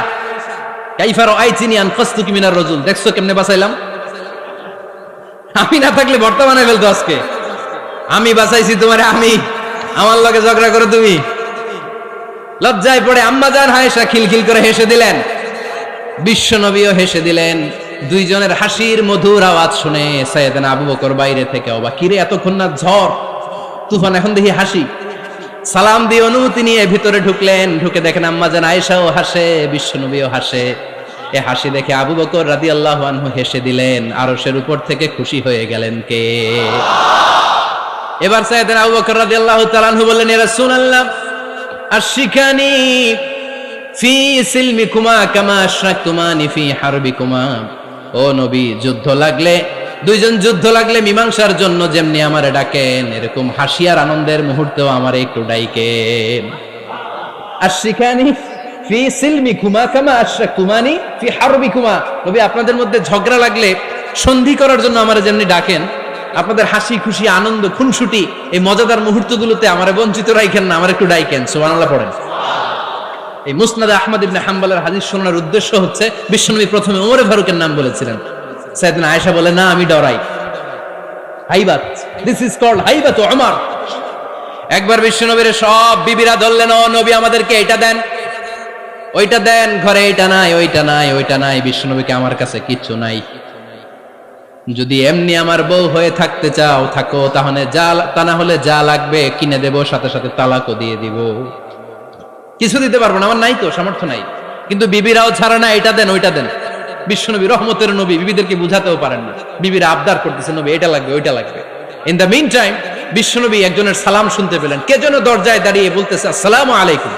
কাইফা রাআইতিনি আনকাসতুকি মিনার রাজুল, দেখছো কেমনে বাঁচাইলাম? আমি না থাকলে ভর্তা বানাই ফেলতো আজকে। আমি বাঁচাইছি তোমারে, আমি, আমার লগে ঝগড়া করো তুমি। লজ্জায় পড়ে আম্মাজান আয়েশা খিলখিল করে হেসে দিলেন, বিশ্বনবীও হেসে দিলেন। দুইজনের হাসির মধুর আওয়াজ শুনে সাইয়েদনা আবু বকর বাইরে থেকে অবাক, কিরে এতক্ষণ না ঝড় তুফান, এখন দেখি হাসি। সালাম দিয়ে অনুমতি নিয়ে ভিতরে ঢুকলেন। ঢুকে দেখেন আম্মাজান আয়েশাও হাসে, বিশ্বনবীও হাসে। এ হাসি দেখে আবু বকর রাদিয়াল্লাহু আনহু হেসে দিলেন। আরশের উপর থেকে খুশি হয়ে গেলেন কে? এবার সাইয়েদনা আবু বকর রাদিয়াল্লাহু তাআলা আনহু বললেন, ইয়া রাসূলুল্লাহ আশিকানি ফি সিলমিকুমা কামা আশরাকতুমানি ফি হারবিকুমা। ও নবী, যুদ্ধ লাগলে, দুইজন যুদ্ধ লাগলে মীমাংসার জন্য যেমনি আমারে ডাকেন, এরকম হাসি আর আনন্দের মুহূর্তেও আমারে একটু ডাইকেন। আশিকানি ফি সিলমিকুমা কামা আশরাকতুমানি ফি হারবিকুমা। নবী, আপনাদের মধ্যে ঝগড়া লাগলে সন্ধি করার জন্য আমারে যেমনি ডাকেন, আপনাদের হাসি খুশি আনন্দ খুনসুটি এই মজাদার মুহূর্তগুলোতে আমারে বঞ্চিত রাখেন না, আমার একটু ডাইকেন। সুবহানাল্লাহ পড়েন। এই মুসনাদ আহমদ ইবনে হাম্বলের হাদিস শোনার উদ্দেশ্য হচ্ছে, বিশ্বনবী প্রথমে ওমরে ফারুকের নাম বলেছিলেন। সাইয়েদনা আয়েশা বলে, না আমি ডরাই। হাইবাত, দিস ইজ কল্ড হাইবাত ওমর। একবার বিশ্বনবীর সব বিবিরা ধরলেন, ও নবী আমাদেরকে এটা দেন, ওইটা দেন, ঘরে এটা নাই, ওইটা নাই, ওইটা নাই। বিশ্বনবীকে, আমার কাছে কিচ্ছু নাই, যদি এমনি আমার বউ হয়ে থাকতে চাও থাকো, তাহলে যা, তা না হলে যা লাগবে কিনে দেব, সাথে সাথে তালাকও দিয়ে দিব। কিছু দিতে পারবো না, আমার নাই তো, সামর্থ্য নাই। কিন্তু বিবিরাও ছাড়া না, এটা দেন ওইটা দেন। বিশ্বনবী রহমতের নবী, বিবিদেরকে বুঝাতেও পারেন না, বিবিরা আবদার করতেছে, নবী এটা লাগবে ওইটা লাগবে। ইন দ্য মিন টাইম বিশ্বনবী একজনের সালাম শুনতে পেলেন। কে যেন দরজায় দাঁড়িয়ে বলতেছে, আসসালামু আলাইকুম।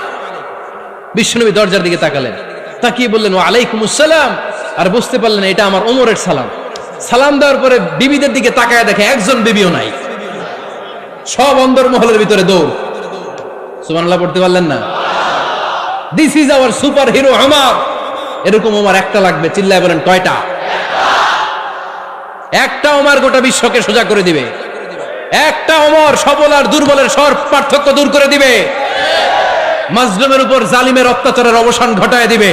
বিশ্বনবী দরজার দিকে তাকালেন, তাকিয়ে বললেন, ওয়া আলাইকুমুস সালাম। আর বুঝতে পারলেন এটা আমার ওমরের সালাম। সালাম দেওয়ার পরে বিবিদের দিকে তাকায় দেখে একজন বিবিও নাই, সব অন্দর মহলের ভিতরে দৌড়। সুবহানাল্লাহ পড়তে পারলেন না? This is our super hero Omar. এরকম ওমর একটা লাগবে, চিল্লায় বলেন কয়টা? একটা ওমর গোটা বিশ্বকে সোজা করে দিবে, একটা ওমর সবল আর দুর্বলের সব পার্থক্য দূর করে দিবে, মাজলুমের উপর জালিমের অত্যাচারের অবসান ঘটায় দিবে,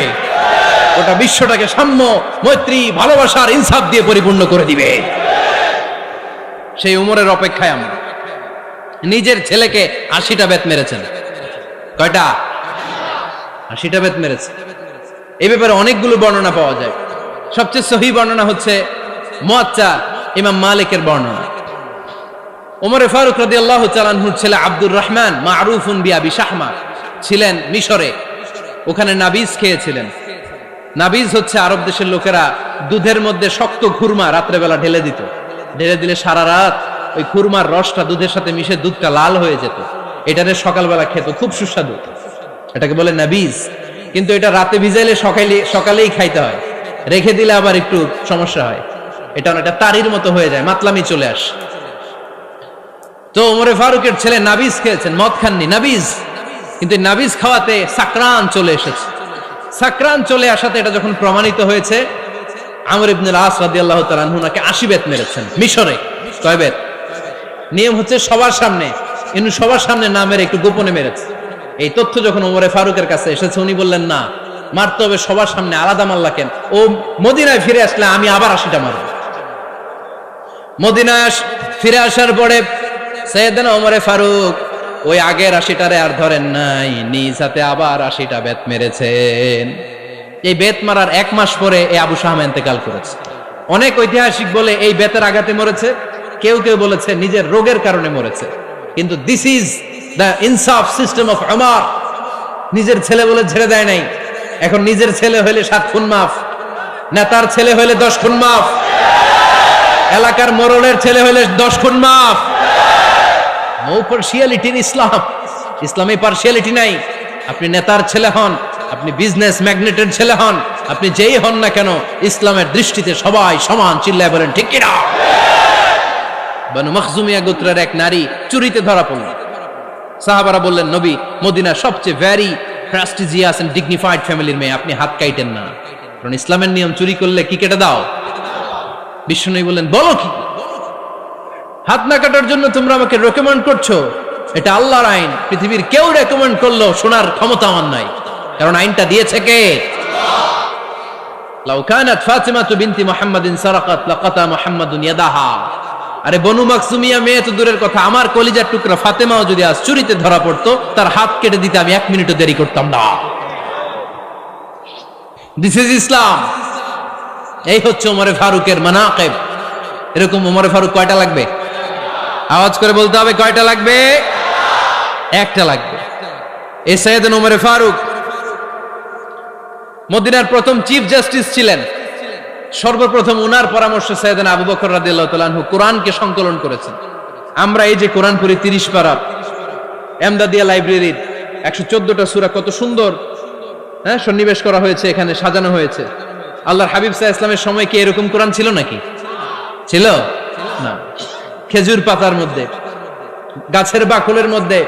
গোটা বিশ্বটাকে সাম্য, মৈত্রী, ভালোবাসার ইনসাফ দিয়ে পরিপূর্ণ করে দিবে। সেই উমরের অপেক্ষায় আমরা। নিজের ছেলেকে 80টা বেত মেরেছেন। কয়টা? 80টা বেত মেরেছে। এই ব্যাপারে অনেকগুলো বর্ণনা পাওয়া যায়। সবচেয়ে সহি বর্ণনা হচ্ছে মুয়াত্তা ইমাম মালিকের বর্ণনা। ওমর ফারুক রাদিয়াল্লাহু তাআলা আনহুর ছেলে আব্দুর রহমান মারুফুন বিআবি শাহমা ছিলেন মিশরে। ওখানে নাবিজ খেয়েছিলেন। নাবিজ হচ্ছে আরব দেশের লোকেরা দুধের মধ্যে শক্ত খুরমা রাত্রেবেলা ঢেলে দিত। ঢেলে দিলে সারা রাত ওই খুরমার রসটা দুধের সাথে মিশে দুধটা লাল হয়ে যেত। এটারে সকালবেলা খেত, খুব সুস্বাদু। এটাকে বলে নাবিজ। কিন্তু এটা রাতে ভিজাইলে সকালেই খাইতে হয়, রেখে দিলে আবার একটু সমস্যা হয়। এটা অনেকটা তারির মতো হয়ে যায়, মাতলামি চলে আসে। তো ওমরে ফারুকের ছেলে নাবিজ খেয়েছেন, মদ খাননি, নাবিজ। কিন্তু নাবিজ খাওয়াতে সাকরান চলে এসেছে। সাকরান চলে আসাতে এটা যখন প্রমাণিত হয়েছে, আমর ইবনুল আস রাদিয়াল্লাহু তাআলা আনহু নাকি 80 বেত মেরেছেন মিশরে। কয় বেত? নিয়ম হচ্ছে সবার সামনে, কিন্তু সবার সামনে না মেরে একটু গোপনে মেরেছে। এই তথ্য যখন ওমরে ফারুকের কাছে এসেছে, উনি বললেন না, মারতে হবে সবার সামনে, আলাদা মাল্লা কেন? ও মদিনায় ফিরে আসলে আমি আবার 80টা মারব। মদিনায় ফিরে আসার পরে সাইয়েদনা ওমরে ফারুক ওই আগের 80টারে আর ধরেন নাই, নিজ হাতে আবার 80টা বেত মেরেছেন। এই বেত মারার 1 মাস পরে এই আবু শাহমা ইন্তেকাল করেছে। অনেক ঐতিহাসিক বলে এই বেতের আঘাতে মরেছে, কেউ কেউ বলেছে নিজের রোগের কারণে মরেছে। কিন্তু দিস ইজ দ্য ইনসাফ সিস্টেম অফ ওমর। নিজের ছেলে বলে ছেড়ে দেয় নাই। এখন নিজের ছেলে হইলে 7 খুন মাফ, নেতার ছেলে হইলে 10 খুন মাফ, এলাকার মোড়লের ছেলে হইলে 10 খুন মাফ। নো পার্সিয়ালিটি ইন ইসলাম। ইসলামে পার্সিয়ালিটি নাই। আপনি নেতার ছেলে হন, আপনি বিজনেস ম্যাগনেটের ছেলে হন, আপনি যেই হন না কেন, ইসলামের দৃষ্টিতে সবাই সমান। চিল্লায় বলেন ঠিক কিনা? বানু মখজুমিয়া গোত্রের এক নারী চুরিতে ধরা পড়ল। সাহাবারা বললেন, নবী, মদিনার সবচেয়ে ভেরি প্রেস্টিজিয়াস এন্ড ডিগনিফাইড ফ্যামিলির মেয়ে, আপনি হাত কাটেন না, কারণ ইসলামের নিয়ম চুরি করলে কি কেটে দাও? বিশ্বনবী বললেন, বলো কি? হাত না কাটার জন্য তোমরা আমাকে রেকমেন্ড করছো? এটা আল্লাহর আইন। পৃথিবীর কেউ রেকমেন্ড করলো শোনার ক্ষমতা আমার নাই, কারণ আইনটা দিয়েছে কে? লাউ কানাত ফাতিমাতু বিনতি মুহাম্মাদিন সারাকাত লাকাতা মুহাম্মাদুন ইয়াদাহা। আরে বনু মাকসুমিয়া মেয়ে তো দূরের কথা, আমার কলিজার টুকরা ফাতেমাও যদি আজ চুরিতে ধরা পড়তো, তার হাত কেটে দিতে আমি 1 মিনিটও দেরি করতাম না। দিস ইজ ইসলাম। এই হচ্ছে ওমরে ফারুকের মানাকিব। এরকম ওমরে ফারুক কয়টা লাগবে? আওয়াজ করে বলতে হবে, কয়টা লাগবে? একটা লাগবে। এই সাইয়েদনা ওমরে ফারুক মদিনার প্রথম চিফ জাস্টিস ছিলেন। সর্বপ্রথম উনার পরামর্শে সাইয়েদনা আবু বকর রাদিয়াল্লাহু তাআলা আনহু কোরআনকে সংকলন করেছেন। আমরা এই যে কোরআন পড়ি 30 পারা, এমদাদিয়া লাইব্রেরির 114টা সূরা, কত সুন্দর সন্নিবেশ করা হয়েছে, এখানে সাজানো হয়েছে। আল্লাহর হাবিব সাল্লাল্লাহু আলাইহি ওয়াসাল্লামের সময় কি এরকম কোরআন ছিল নাকি? ছিল না। খেজুর পাতার মধ্যে, গাছের বাকলের মধ্যে,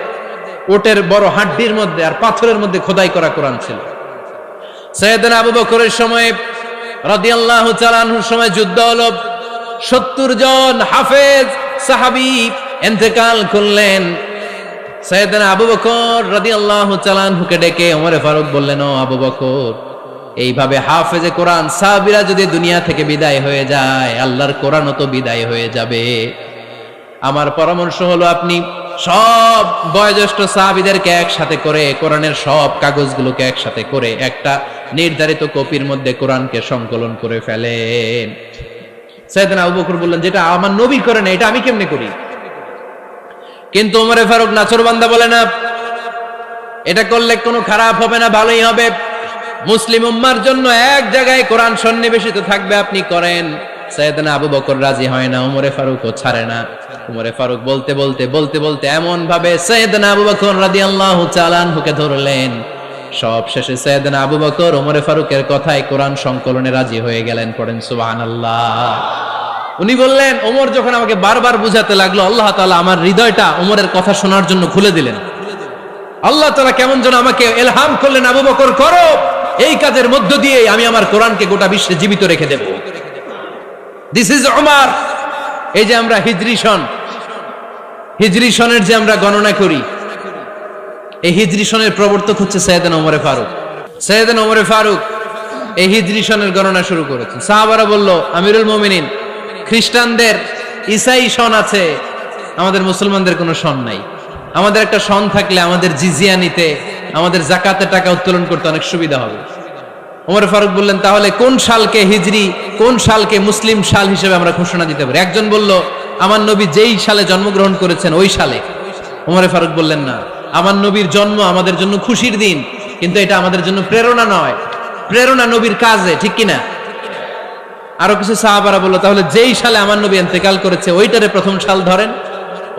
ওটের বড় হাড্ডির মধ্যে আর পাথরের মধ্যে খোদাই করা কোরআন ছিল। সাইয়েদনা আবু বকরের সময় রাদিয়াল্লাহু তাআলা আনহুর সময় যুদ্ধ হলো, 70 জন হাফেজ সাহাবী ইন্তেকাল করলেন। সাইয়েদনা আবু বকর রাদিয়াল্লাহু তাআলা আনহুকে ডেকে ওমরে ফারুক বললেন, ও আবু বকর, এইভাবে হাফেজে কোরআন সাহাবীরা যদি দুনিয়া থেকে বিদায় হয়ে যায়, আল্লাহর কোরআনও তো বিদায় হয়ে যাবে। আমার পরামর্শ হলো আপনি সব বয়োজ্যেষ্ঠ সাহাবীদেরকে একসাথে করে কোরআনের সব কাগজগুলোকে একসাথে করে একটা নির্ধারিত কপির মধ্যে কোরআনকে সংকলন করে ফেলেন। সাইয়েদনা আবু বকর বললেন, যেটা আমার নবী করে না, এটা আমি কেমনে করি? কিন্তু ওমরে ফারুক নাছরবান্দা বলে না, এটা করলে কোনো খারাপ হবে না, ভালোই হবে। মুসলিম উম্মার জন্য এক জায়গায় কোরআন সন্নিবেশিত থাকবে, আপনি করেন। সাইয়েদনা আবু বকর রাজি হয় না, ওমরে ফারুকও ছাড়ে না। ওমরে ফারুক বলতে বলতে বলতে বলতে এমন ভাবে সাইয়েদনা আবু বকর রাদিয়াল্লাহু তাআলা আনহুকে ধরলেন, সব শেষে সাইয়েদনা আবু বকর ওমরে ফারুকের কথায় কোরআন সংকলনে রাজি হয়ে গেলেন। পড়েন সুবহানাল্লাহ। উনি বললেন, ওমর যখন আমাকে বারবার বুঝাতে লাগলো, আল্লাহ তাআলা আমার হৃদয়টা ওমরের কথা শোনার জন্য খুলে দিলেন। আল্লাহ তাআলা কেমন যেন আমাকে ইলহাম করলেন, আবু বকর করো, এই কাজের মধ্য দিয়ে আমি আমার কোরআনকে গোটা বিশ্বে জীবিত রেখে দেব। This is Umar. এই যে আমরা হিজরি সনের যে আমরা গণনা করি, এই হিজরি সনের প্রবর্তক হচ্ছে সাইয়েদনা ওমর ফারুক। সাইয়েদনা ওমর ফারুক এই হিজরি সনের গণনা শুরু করেছেন। সাহাবারা বলল, আমিরুল মুমিনিন, খ্রিস্টানদের ঈসাই সন আছে, আমাদের মুসলমানদের কোনো সন নাই। আমাদের একটা সন থাকলে আমাদের জিজিয়া নিতে, আমাদের যাকাতের টাকা উত্তোলন করতে অনেক সুবিধা হবে। ওমর ফারুক বললেন, তাহলে কোন সালকে হিজরি, কোন সালকে মুসলিম সাল হিসেবে আমরা ঘোষণা দিতে পারি? একজন বলল, আমার নবী যেই সালে জন্মগ্রহণ করেছেন ওই সালে। ওমর ফারুক বললেন, না, আমার নবীর জন্ম আমাদের জন্য খুশির দিন, কিন্তু এটা আমাদের জন্য প্রেরণা নয়, প্রেরণা নবীর কাজে, ঠিক কিনা? আরো কিছু সাহাবারা বলল, তাহলে যেই সালে আমার নবী ইন্তেকাল করেছে ওইটারে প্রথম সাল ধরেন।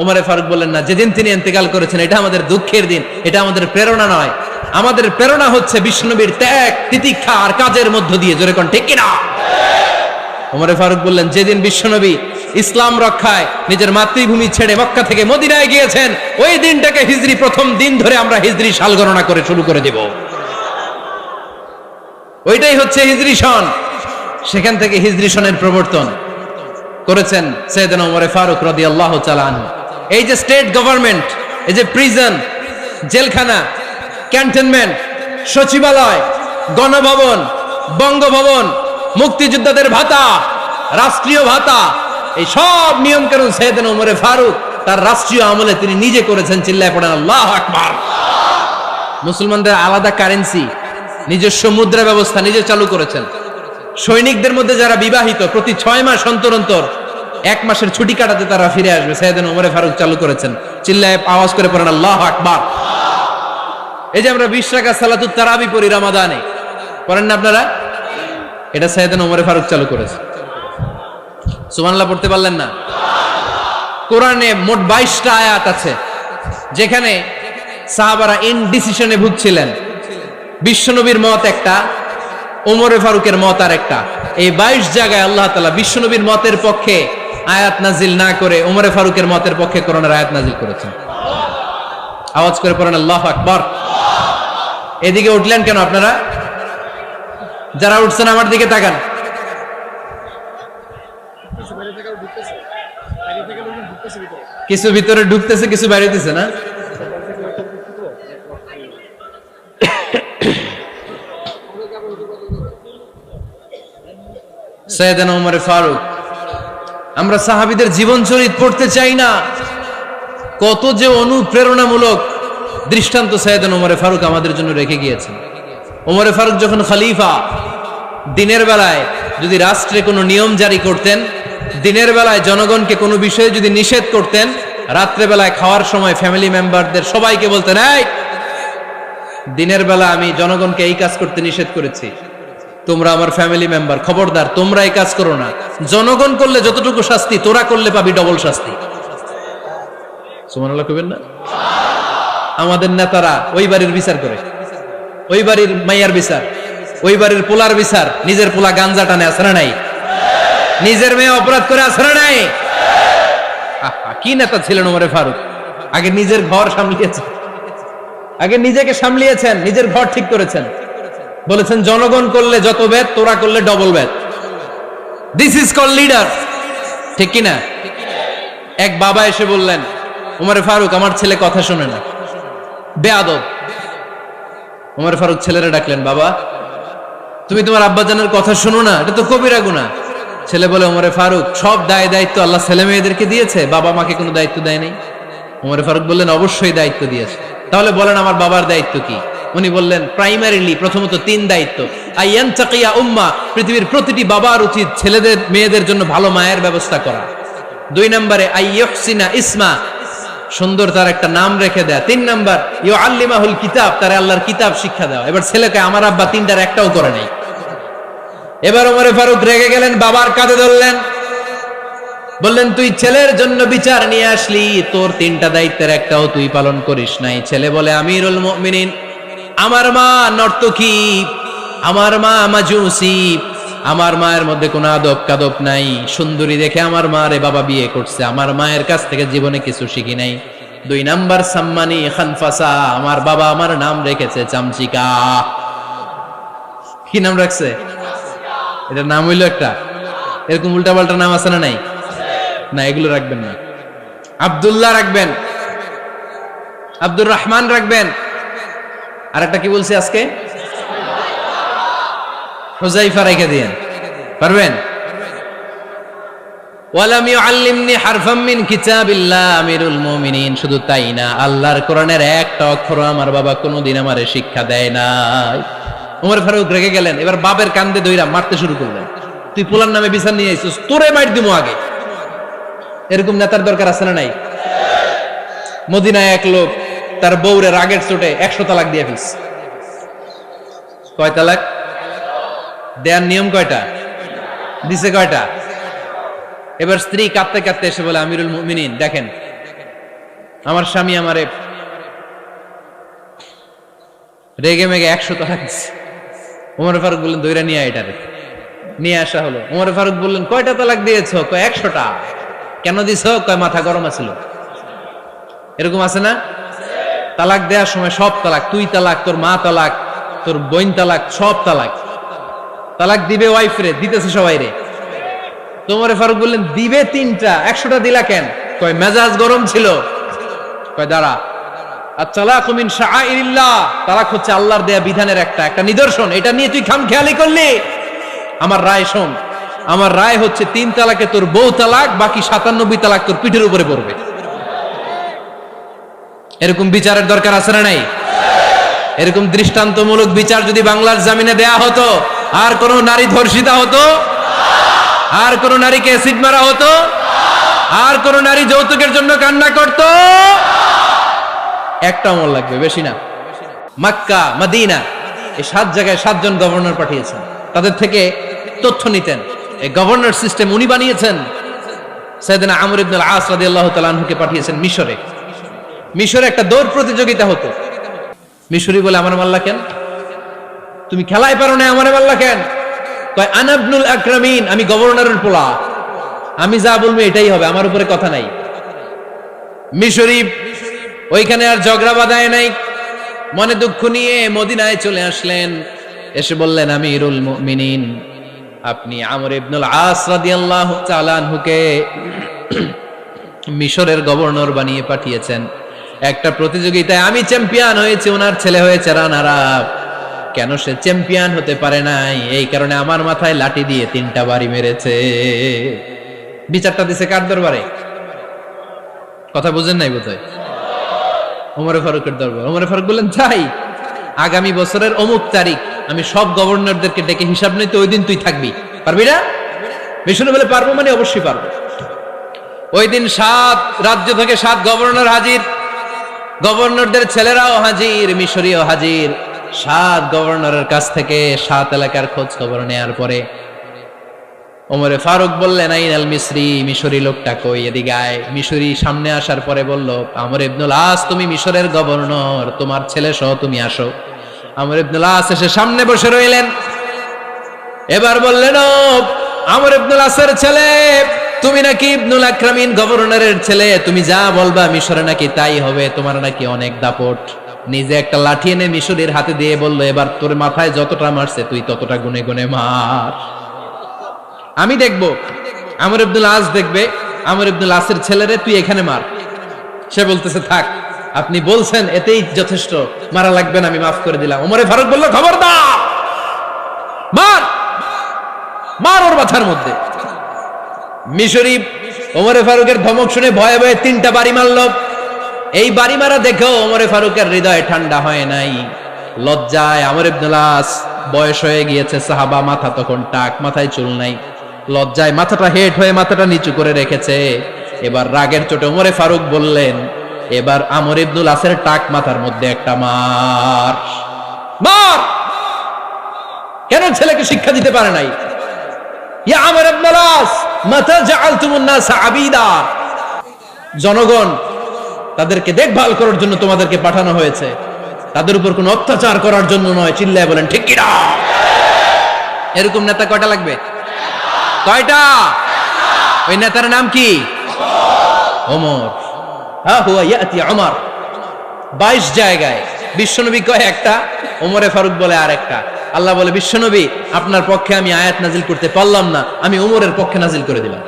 ওমর ফারুক বললেন, না, যেদিন তিনি ইন্তেকাল করেছেন এটা আমাদের দুঃখের দিন, এটা আমাদের প্রেরণা নয়। আমাদের প্রেরণা হচ্ছে বিশ্বনবীর ত্যাগ, তিতিক্ষা আর কাজের মধ্য দিয়ে। জোরে কোন ঠিক কিনা? ওমর ফারুক বললেন, যেদিন বিশ্বনবী ইসলাম রক্ষায় নিজের মাতৃভূমি ছেড়ে মক্কা থেকে মদিনায় গিয়েছেন, ওই দিনটাকে হিজরি প্রথম দিন ধরে আমরা হিজরি সাল গণনা করে শুরু করে দেব। ওইটাই হচ্ছে হিজরি সন। সেখান থেকে হিজরি সনের প্রবর্তন করেছেন সাইয়েদনা ওমর ফারুক রাদিয়াল্লাহু তাআলা আনহু। এই যে স্টেট গভর্নমেন্ট, এই যে প্রিজন, জেলখানা, ক্যান্টনমেন্ট, সচিবালয়, গণভবন, বঙ্গভবন, মুক্তিযোদ্ধাদের ভাতা, রাষ্ট্রীয় ভাতা, এই সব নিয়ম কানুন সাইয়েদনা ওমর ফারুক তার রাষ্ট্রীয় আমলে তিনি নিজে করেছেন। চিল্লায় পড়েন আল্লাহু আকবার। মুসলমানদের আলাদা কারেন্সি, নিজস্ব মুদ্রা ব্যবস্থা নিজে চালু করেছেন। সৈনিকদের মধ্যে যারা বিবাহিত, প্রতি 6 মাস অন্তর অন্তর 1 মাসের ছুটি কাটাতে তারা ফিরে আসবে, সাইয়েদনা ওমর ফারুক চালু করেছেন। চিল্লায় আওয়াজ করে পড়েন আল্লাহু আকবার। এই যে আমরা 20 রাকাত সালাতুত তারাবি পড়ি রমাদানে, পড়েন না আপনারা? এটা সাইয়েদনা ওমর ফারুক চালু করেছে। সুবহানাল্লাহ পড়তে পারলেন না? কোরআনে মোট 22টা আয়াত আছে যেখানে সাহাবারা ইনডিসিশনে ভুগছিলেন। বিশ্বনবীর মত একটা, ওমর ফারুকের মত আর একটা। এই 22 জায়গায় আল্লাহ তাআলা বিশ্বনবীর মতের পক্ষে আয়াত নাজিল না করে ওমর ফারুকের মতের পক্ষে কোরআনের আয়াত নাজিল করেছেন। আওয়াজ করে পড়েন আল্লাহু আকবার। এদিকে উঠলেন কেন আপনারা? যারা উঠছেন আমার দিকে তাকান। কিছু ভিতরে ঢুকতেছে, কিছু বাইরেতেছে না? সাইয়েদনা ওমর ফারুক, আমরা সাহাবীদের জীবন চরিত পড়তে চাই না, কত যে অনুপ্রেরণামূলক দৃষ্টান্ত সাইয়েদনা ওমর ফারুক আমাদের জন্য রেখে গিয়েছেন। ওমর ফারুক যখন খলিফা, দিনের বেলায় যদি রাষ্ট্রে কোনো নিয়ম জারি করতেন, দিনের বেলায় জনগণকে কোনো বিষয়ে যদি নিষেধ করতেন, রাত্রে বেলায় খাওয়ার সময় ফ্যামিলি মেম্বারদের সবাইকে বলতেন, এই দিনের বেলা আমি জনগণকে এই কাজ করতে নিষেধ করেছি, তোমরা আমার ফ্যামিলি মেম্বার, খবরদার তোমরা এই কাজ করো না। জনগণ করলে যতটুকু শাস্তি, তোরা করলে পাবি ডবল শাস্তি। সুবহানাল্লাহ কইবেন না? আমাদের নেতারা ওই বাড়ির বিচার করে, ওই বাড়ির মাইয়ার বিচার, ওই বাড়ির পোলার বিচার, নিজের পোলা গাঞ্জা টানে, আছে না নাই? নিজের মেয়ে অপরাধ করে, আছে না নাই? কি নেতা ছিলেন ওমর ফারুক! আগে নিজের ঘর সামলিয়েছেন, আগে নিজেকে সামলিয়েছেন, নিজের ঘর ঠিক করেছেন। বলেছেন জনগণ করলে যত বেদ, তোরা করলে double Veda. This is call leader, ঠিক কিনা? এক বাবা এসে বললেন, ওমর ফারুক আমার ছেলে কথা শোনে না, বেয়াদব। ওমর ফারুক ছেলেরা ডাকলেন, বাবা তুমি তোমার আব্বাজানের কথা শোনো না, এটা তো কবিরা গুনাহ। ছেলে বলে, ওমর ফারুক সব দায় দায়িত্ব আল্লাহ ছেলে মেয়েদেরকে দিয়েছে, বাবা মাকে কোনো দায়িত্ব দেয় নাই। ওমর ফারুক বললেন, অবশ্যই দায়িত্ব দিয়েছে। তাহলে বলেন আমার বাবার দায়িত্ব কি? উনি বললেন, প্রাইমারিলি প্রথমত 3 দায়িত্ব। আইয়ানতাকিয়া উম্মাহ, পৃথিবীর প্রতিটি বাবার উচিত ছেলেদের মেয়েদের জন্য ভালো মায়ের ব্যবস্থা করা। 2 নম্বরে আইয়ুহসিনা ইসমা, সুন্দর তার একটা নাম রেখে দেয়া। 3 নাম্বার ইউআল্লিমাহুল কিতাব, তার আল্লাহর কিতাব শিক্ষা দেওয়া। এবার ছেলেকে আমার আব্বা 3টার একটাও করে নাই। এবার ওমর ফারুক রেগে গেলেন, বাবার কাঁধে ধরলেন, বললেন তুই ছেলের জন্য বিচার নিয়ে আসলি, তোর 3টা দায়িত্বের একটাও তুই পালন করিস নাই। ছেলে বলে, আমিরুল মুমিনিন আমার মা নর্তকী, আমার মা মাজুসি, আমার মায়ের মধ্যে কোনো আদব কাদব নাই, সুন্দরী দেখে আমার মা রে বাবা বিয়ে করছে, আমার মায়ের কাছ থেকে জীবনে কিছু শিখি নাই। 2 নাম্বার সাম্মানি খানফাসা, আমার বাবা আমার নাম রেখেছে চামচিকা। কি নাম রাখছে? এটার নাম হইলো একটা এরকম উল্টাপাল্টা নাম আছে না নাই? না, এগুলো রাখবেন না। আব্দুল্লাহ রাখবেন, আব্দুর রহমান রাখবেন, আর একটা কি বলছি আজকে, হুযায়ফা রেখে দিয়েন, পারবেন? ওয়ালাম ইউআল্লিমনি হারফাম মিন কিতাবিল্লাহ আমিরুল মুমিনিন, শুধু তাই না, আল্লাহর কোরআনের একটা অক্ষর আমার বাবা কোনোদিন আমারে শিক্ষা দেয় নাই। ওমর ফারুক রেগে গেলেন, এবার বাপের কান্দে ধইরা মারতে শুরু করলেন। তুই পোলার নামে বিচার নিয়ে আইছিস, তোরে মাইর দিমু আগে। এরকম নেতার দরকার আছে না নাই? মদিনায় এক লোক তার বউরে রাগের চোটে 100 তালাক দিয়ে ফেলছে। কয় তালাক দেয়ার নিয়ম কয়টা? দিছে কয়টা? এবার স্ত্রী কাঁদতে কাঁদতে এসে বলে, আমিরুল মুমিনিন দেখেন, আমার স্বামী আমারে রেগে মেগে 100 তালাক দিচ্ছে। ওমর ফারুক বললেন, দইরা নিয়ে আয় এটারে। নিয়ে আসা হলো। ওমর ফারুক বললেন, কয়টা তালাক দিয়েছো? কয় 100টা। কেন দিছো? কয় মাথা গরম আছিল। এরকম আছে না? তালাক দেওয়ার সময় সব তালাক, তুই তালাক, তোর মা তালাক, তোর বোন তালাক, সব তালাক। তালাক দিবে ওয়াইফ রে, দিতেছে সবাই রে। ওমর ফারুক বললেন, দিবে 3টা, 100টা দিলা কেন? কয় মেজাজ গরম ছিল। কয় দাঁড়া, আত-তালাকু মিন শাআইরিল্লাহ, তালাক হচ্ছে আল্লাহর দেয়া বিধানের একটা নিদর্শন, এটা নিয়ে তুই খামখেয়ালি করলি। আমার রায় শোন, আমার রায় হচ্ছে 3 তালাকে তোর বউ তালাক, বাকি 97 তালাক তোর পিঠের উপরে পড়বে। এরকম বিচারের দরকার আছে না নাই? এরকম দৃষ্টান্তমূলক বিচার যদি বাংলার জমিনে দেয়া হতো, আর কোন নারী ধর্ষিতা হতো, আর কোন নারীকে অ্যাসিড মারা হতো, আর কোন নারী যৌতুকের জন্য কান্না করত, একটা আমল লাগবে, বেশি না। মক্কা, মদিনা, এই 7 জায়গায় 7 জন গভর্নর পাঠিয়েছেন, তাদের থেকে তথ্য নিতেন। এই গভর্নর সিস্টেম উনি বানিয়েছেন। সাইয়েদনা আমর ইবনে আল আস রাদিয়াল্লাহু তাআলা আনহুকে পাঠিয়েছেন মিশরে। মিশরে একটা দৌড় প্রতিযোগিতা হতো। মিশরি বলে, আমার মাল্লা কেন? তুমি খেলায় পারো না, আমারে মাল্লা কেন? কয় আনা ইবনুল আকরামিন, আমি গভর্নরের পোলা, আমি যা বলবো এটাই হবে, আমার উপরে কথা নাই। মিশরি ওইখানে আর ঝগড়া বাঁধায় নাই, মনে দুঃখ নিয়ে মদিনায় চলে আসলেন। এসে বললেন, আমিরুল মুমিনিন, আপনি আমর ইবনুল আস রাদিয়াল্লাহু তাআলা আনহুকে মিশরের গভর্নর বানিয়ে পাঠিয়েছেন। একটা প্রতিযোগিতায় আমি চ্যাম্পিয়ন হয়েছি, ওনার ছেলে হয়েছে রানার আপ। কেন সে চ্যাম্পিয়ন হতে পারে নাই? এই কারণে আমার মাথায় লাঠি দিয়ে 3টা বাড়ি মেরেছে। বিচারটা দিছে কার দরবারে? কথা বুঝেন নাই বোধহয়? ওমর ফারুকের দরবার। ওমর ফারুক বললেন, তাই আগামী বছরের অমুক তারিখ আমি সব গভর্নরদেরকে ডেকে হিসাব নিতে, ওই দিন তুই থাকবি, পারবি না? মিশনে বলে, পারবো মানে অবশ্যই পারবো। ওই দিন 7 রাজ্য থেকে 7 গভর্নর হাজির, গভর্নরদের ছেলেরাও হাজির, মিশরীয় হাজির। 7 গভর্নরের কাছ থেকে 7 এলাকার খোঁজ খবর নেয়ার পরে ওমরে ফারুক বললেন, আইনাল মিসরি, মিশরি লোকটা কই, এদিকে আয়। মিশরি সামনে আসার পরে বলল, আমর ইবনুল আস, তুমি মিশরের গভর্নর, তোমার ছেলে সহ তুমি আসো। আমর ইবনুল আস এসে সামনে বসে রইলেন। এবার বললেন, ও আমর ইবনুল আসের ছেলে, তুমি নাকি ইবনুল আকরামিন গভর্নরের ছেলে, তুমি যা বলবা মিশরে নাকি তাই হবে, তোমার নাকি অনেক দাপট। নিজে একটা লাঠি এনে মিশরীর হাতে দিয়ে বলল, এবার তোর মাথায় যতটা মারছে তুই ততটা গুনে গুনে মার, আমি দেখবো। আমর ইবনুল আস দেখবে, আমর ইবনুল আসের ছেলেরে তুই এখানে মার। সে বলতেছে, থাক, আপনি বলছেন এতেই যথেষ্ট, মারা লাগবে না, আমি মাফ করে দিলাম। ওমরে ফারুক বলল, খবরদার, মার, মার ওর মাথার মধ্যে। মিশরি ওমরে ফারুকের ধমক শুনে ভয়ে ভয়ে 3টা বাড়ি মারল। এই বাড়ি মারা দেখেও ওমরে ফারুকের হৃদয় ঠান্ডা হয় নাই। লজ্জায় আমর ইবনুল আস, বয়স হয়ে গিয়েছে সাহাবা, মাথা তখন টাক, মাথায় চুল নাই, লজ্জায় মাথাটা হেট হয়ে মাথাটা নিচু করে রেখেছে। এবার রাগের চোটে ওমরে ফারুক বললেন, এবার আমর ইবনুল আসের টাক মাথার মধ্যে একটা মার, মার। কেন ছেলেকে শিক্ষা দিতে পারে নাই? ইয়া আমর ইবনুল আস, মাতা জাআলতুমুন নাস আবিদা, জনগণ তাদেরকে দেখভাল করার জন্য তোমাদেরকে পাঠানো হয়েছে, তাদের উপর কোনো অত্যাচার করার জন্য নয়। চিল্লায় বলেন ঠিক কি না? এরকম নেতা কয়টা লাগবে? কয়টা? ওই নেতার নাম কি? ওমর। হা হুয়া ইয়াতি ওমর। 22 জায়গায় বিশ্বনবী কয় একটা, ওমরে ফারুক বলে আর একটা। আল্লাহ বলে, বিশ্বনবী আপনার পক্ষে আমি আয়াত নাজিল করতে পারলাম না, আমি উমরের পক্ষে নাজিল করে দিলাম।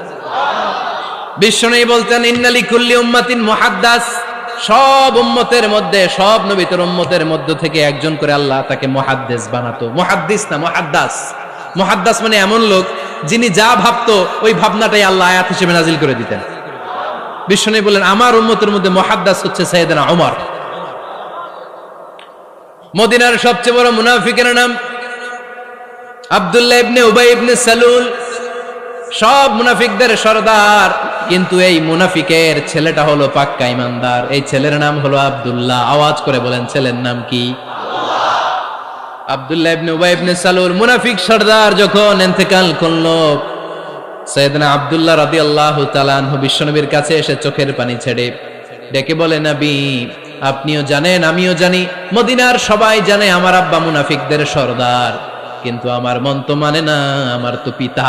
বিশ্বনবী বলতেন, ইন্না লিকুল্লি উম্মাতিন মুহাদ্দাস, সব উম্মতের মধ্যে, সব নবীর উম্মতের মধ্য থেকে একজন করে আল্লাহ তাকে মুহাদ্দিস বানাতো। মুহাদ্দিস না, মুহাদ্দাস। মুহাদ্দাস মানে এমন লোক যিনি যা ভাবতো ওই ভাবনাটাই আল্লাহ আয়াত হিসেবে নাজিল করে দিতেন। বিশ্বনবী বলেন, আমার উম্মতের মধ্যে মুহাদ্দাস হচ্ছে সাইয়েদনা ওমর। মদিনার সবচেয়ে বড় মুনাফিকের নাম আব্দুল্লাহ ইবনে উবাই ইবনে সালুল, সব মুনাফিকদের সরদার, কিন্তু এই মুনাফিকের ছেলেটা হলো পাক্কা ইমানদার। এই ছেলের নাম হলো আব্দুল্লাহ। আওয়াজ করে বলেন, ছেলের নাম কি? আব্দুল্লাহ ইবনে উবাই ইবনে সালুল মুনাফিক সরদার যখন ইন্তেকাল করলো, সাইয়েদনা আব্দুল্লাহ রাদিয়াল্লাহু তাআলা আনহু বিশ্বনবীর কাছে এসে চোখের পানি ছেড়ে ডেকে বলে, নবী আপনিও জানেন, আমিও জানি, মদিনার সবাই জানে আমার আব্বা মুনাফিকদের সরদার, কিন্তু আমার মন তো মানে না, আমার তো পিতা,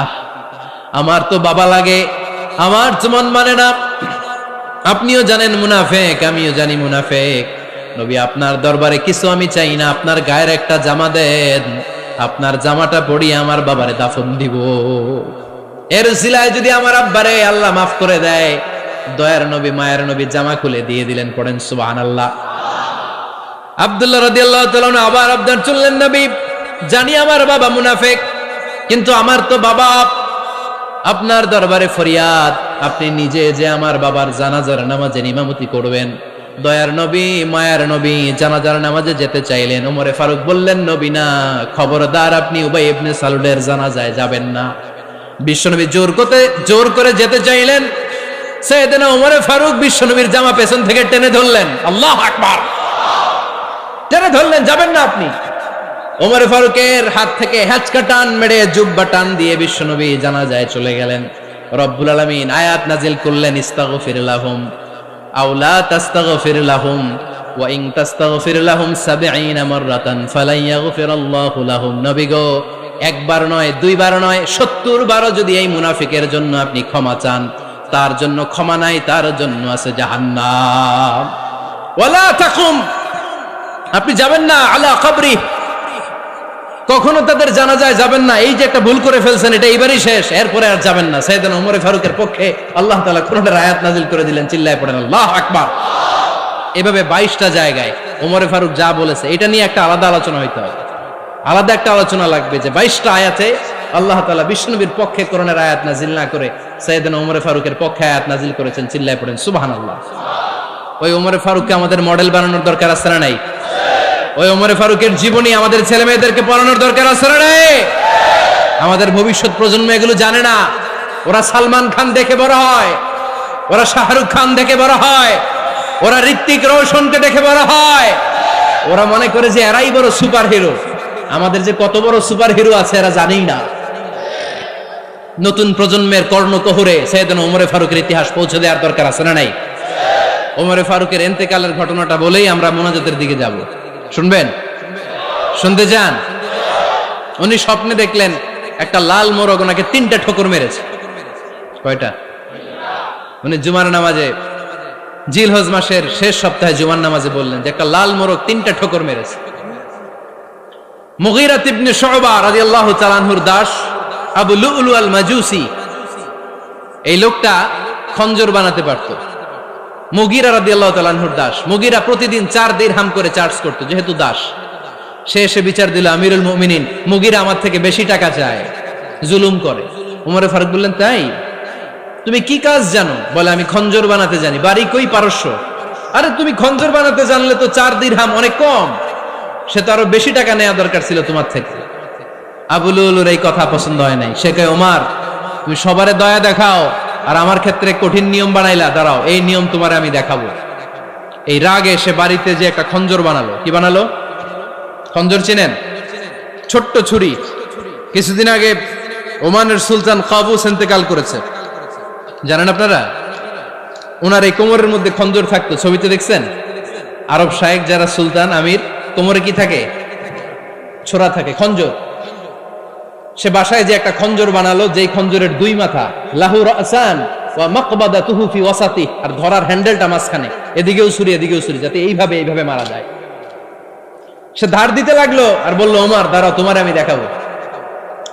আমার তো বাবা লাগে, আমার তো মন মানে না। আপনিও জানেন মুনাফিক, আমিও জানি মুনাফিক। নবী আপনার দরবারে কিছু আমি চাই না, আপনার গায়ের একটা জামা দেন, আপনার জামাটা পরিয়ে আমার বাবারে দাফন দিব। এর উসিলায় যদি আমার আব্বারে আল্লাহ মাফ করে দেয়, দয়ার নবী মায়ের নবী জামা খুলে দিয়ে দিলেন। পড়েন সুবহানাল্লাহ। আব্দুল্লাহ রাদিয়াল্লাহু তাআলা আবার আবদার চললেন, নবী জানি আমার বাবা মুনাফিক, কিন্তু আমার তো বাবা, আপনার দরবারে ফরিয়াদ, আপনি নিজে যে আমার বাবার জানাজার নামাজে ইমামতি করবেন। দয়ার নবী মায়ার নবী জানাজার নামাজে যেতে চাইলেন। ওমরে ফারুক বললেন, নবী না, খবরদার আপনি উবাই ইবনে সালুলের জানাজায় যাবেন না। বিশ্বনবী জোর করে যেতে চাইলেন। সাইয়েদনা ওমরে ফারুক বিশ্বনবীর জামা পেছন থেকে টেনে ধরলেন। আল্লাহু আকবার, টেনে ধরলেন, যাবেন না আপনি। ওমরে ফারুকের হাত থেকে হ্যাচকা টান মেরে জুব্বা টান দিয়ে বিশ্বনবী জানাজায় চলে গেলেন। রব্বুল আলামিন আয়াত নাজিল করলেন, ইস্তাগফির লাহুম আও লা তাস্তাগফির লাহুম ওয়া ইন তাস্তাগফির লাহুম ৭০ মাররাতান ফালান ইয়াগফিরাল্লাহু লাহুম। নবী গো, একবার নয়, দুইবার নয়, ৭০ বারও যদি এই মুনাফিকের জন্য আপনি ক্ষমা চান, তার জন্য ক্ষমা নাই, তার জন্য আছে জাহান্নাম। ওয়ালা তাকুম, আপনি যাবেন না আলা কবরি, কখনো তাদের জানাজায় যাবেন না। এই যে একটা ভুল করে ফেলছেন, এটা এইবারই শেষ, এরপরে আর যাবেন না। সাইয়েদনা ওমরে ফারুকের পক্ষে আল্লাহ তাআলা কোরআনের আয়াত নাজিল করে দিলেন। চিল্লায় পড়েন আল্লাহু আকবার। এভাবে 22টা জায়গায় ওমরে ফারুক যা বলেছে, এটা নিয়ে একটা আলাদা আলোচনা হইতে হবে, আলাদা একটা আলোচনা লাগবে যে 22টা আয়াতে আল্লাহ তাআলা বিশ্বনবীর পক্ষে কোরআনের আয়াত নাজিল না করে সাইয়েদনা ওমরে ফারুকের পক্ষে আয়াত নাজিল করেছেন। চিল্লায় পড়েন সুবহানাল্লাহ। ওই ওমরে ফারুককে আমাদের মডেল বানানোর দরকার আছে না নাই? ওই ওমরে ফারুকের জীবনী আমাদের ছেলে মেয়েদেরকে পড়ানোর দরকার আছে না নাই? আমাদের ভবিষ্যৎ প্রজন্ম এগুলো জানে না। ওরা সালমান খান দেখে বড় হয়, ওরা শাহরুখ খান দেখে বড় হয়, ওরা ঋত্বিক রোশনকে দেখে বড় হয়, ওরা মনে করে যে এরাই বড় সুপার হিরো। আমাদের যে কত বড় সুপার হিরো আছে এরা জানেই না। নতুন প্রজন্মের কর্ণকোহরে সাইয়েদনা ওমরে ফারুকের ইতিহাস পৌঁছে দেওয়ার দরকার আছে না নাই? ওমরে ফারুকের ইন্তেকালের ঘটনাটা বলেই আমরা মোনাজাতের দিকে যাব। শুনবেন? শুনতে চান? উনি স্বপ্নে দেখলেন একটা লাল মোরগ ওনাকে 3টা ঠোকর মেরেছে। কয়টা? উনি জুমার নামাজে, জিলহজ মাসের শেষ সপ্তাহে জুমার নামাজে বললেন যে একটা লাল মোরগ 3টা ঠোকর মেরেছে। মুগীরা ইবনে শুবা রাদিয়াল্লাহু তাআলা আনহুর দাস আবু লুলু আল মাজুসি, এই লোকটা খঞ্জর বানাতে পারত। মুগীরা রাদিয়াল্লাহু তাআলা আনহুর দাস। মুগীরা প্রতিদিন 4 দিরহাম করে চার্জ করত, যেহেতু দাস। সে এসে বিচার দিল, আমিরুল মুমিনিন, মুগীরা আমার থেকে বেশি টাকা চায়, জুলুম করে। ওমরে ফারুক বললেন, তাই? তুমি কি কাজ জানো? বলে, আমি খঞ্জর বানাতে জানি। বাড়ি কই? পারস্য। আরে তুমি খঞ্জর বানাতে জানলে তো 4 দিরহাম অনেক কম, সে তো আরো বেশি টাকা নেওয়া দরকার ছিল তোমার থেকে। আবু লুলুর এই কথা পছন্দ হয় নাই। সে কয়, ওমর তুমি সবারে দয়া দেখাও আর আমার ক্ষেত্রে কঠিন নিয়ম বানাইলা, দাঁড়াও এই নিয়ম তোমারে আমি দেখাবো। এই রাগে সে বাড়িতে যে একটা খঞ্জর বানালো। কি বানালো? খঞ্জর চিনেন? ছোট্ট ছুরি। কিছুদিন আগে ওমানের সুলতান কাবুস ইন্তেকাল করেছে, জানেন আপনারা? ওনার এই কোমরের মধ্যে খঞ্জর থাকতো, ছবিতে দেখছেন? আরব শায়েখ যারা সুলতান আমির, কোমরে কি থাকে? ছোরা থাকে, খঞ্জর। সে বাসায় যে একটা খঞ্জর বানালো, যেই খঞ্জরের 2 মাথা, লাহু রাসান ওয়া মাকবাদাতুহু ফি ওয়াসাতি, আর ধরার হ্যান্ডেলটা মাঝখানে, এদিকেও ছুরি এদিকেও ছুরি, যাতে এইভাবে মারা যায়। সে ধার দিতে লাগলো আর বলল, ওমর দাঁড়াও, তোমারে আমি দেখাবো।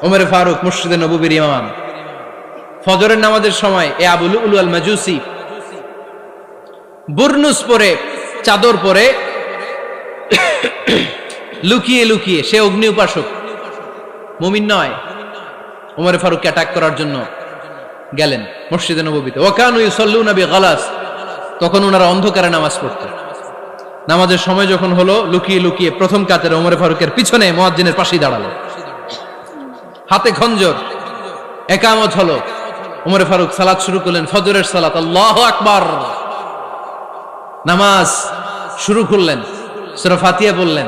ওমরে ফারুক মসজিদে নববীর ইমাম, ফজরের নামাজের সময় এ আবু লুলু আল মাজুসি বুরনুস পরে, চাদর পরে, লুকিয়ে লুকিয়ে, সে অগ্নি উপাসক, মুমিন নয়, ওমরে ফারুককে অ্যাটাক করার জন্য গেলেন মসজিদে নববীতে। ওয়াকানু ইউসাল্লুনা বিগালাস, তখন ওনারা অন্ধকারে নামাজ পড়তেন। নামাজের সময় যখন হলো, লুকিয়ে লুকিয়ে প্রথম কাতারে ওমরে ফারুকের পিছনে মুয়াজ্জিনের পাশেই দাঁড়ালো, হাতে খঞ্জর, একামত হলো। ওমরে ফারুক সালাত শুরু করলেন, ফজরের সালাত, আল্লাহু আকবার। নামাজ শুরু করলেন, সূরা ফাতিহা বললেন।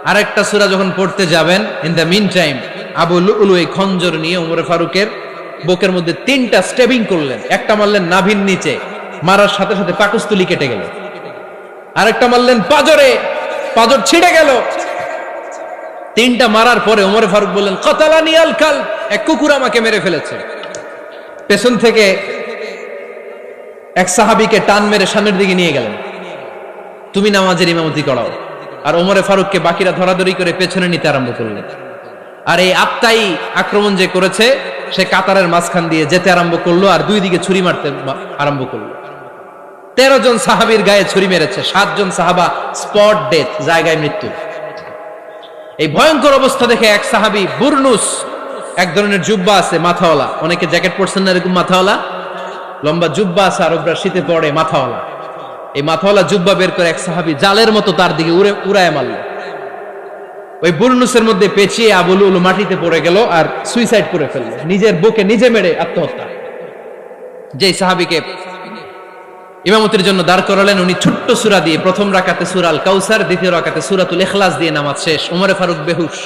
আরেকটা সূরা যখন পড়তে যাবেন, in the meantime Abu Lulu এই খঞ্জর নিয়ে ওমরে ফারুকের বুকের মধ্যে 3টা স্টেবিং করলেন। একটা মারলেন নাভির নিচে, মারার সাথে সাথে পাকস্থলী কেটে গেল। আরেকটা মারলেন পাজরে, পাজর ছিঁড়ে গেল। 3টা মারার পরে ওমরে ফারুক বললেন, কাতালানি আল কালব, এক কুকুর আমাকে মেরে ফেলেছে। পেছন থেকে এক সাহাবীকে টান মেরে সামনের দিকে নিয়ে গেলেন, তুমি নামাজের ইমামতি করাও। আর ওমরে ফারুককে বাকিরা ধরাধরি করে পেছনে নিতে আরম্ভ করলেন। আর এই আত্মাই আক্রমণ যে করেছে, সে কাতারের মাঝখান দিয়ে যেতে আরম্ভ করলো আর 2 দিকে ছুরি মারতে আরম্ভ করলো। 13 জন সাহাবীর গায়ে ছুরি মেরেছে, 7 জন সাহাবা স্পট ডেথ, জায়গায় মৃত্যু। এই ভয়ঙ্কর অবস্থা দেখে এক সাহাবী বুরনুস, এক ধরনের জুব্বা আছে মাথাওয়ালা, অনেকে জ্যাকেট পরছেন না এরকম মাথাওয়ালা, লম্বা জুব্বা আছে আরবরা শীতে পরে মাথাওয়ালা, এই মাথাওয়ালা জুব্বা বের করে এক সাহাবী জালের মতো তার দিকে উড়ায় মারল। ওই বুরনুসের মধ্যে পেঁচিয়ে আবু লুলু মাটিতে পড়ে গেল আর সুইসাইড করে ফেলল, নিজের বুকে নিজে মেরে আত্মহত্যা। যেই সাহাবীকে ইমামতির জন্য দাঁড় করালেন, উনি ছোট্ট সূরা দিয়ে প্রথম রাকাতে সূরা আল কাউসার, দ্বিতীয় রাকাতে সূরাতুল ইখলাস দিয়ে নামাজ শেষ। ওমরে ফারুক বেহুশ।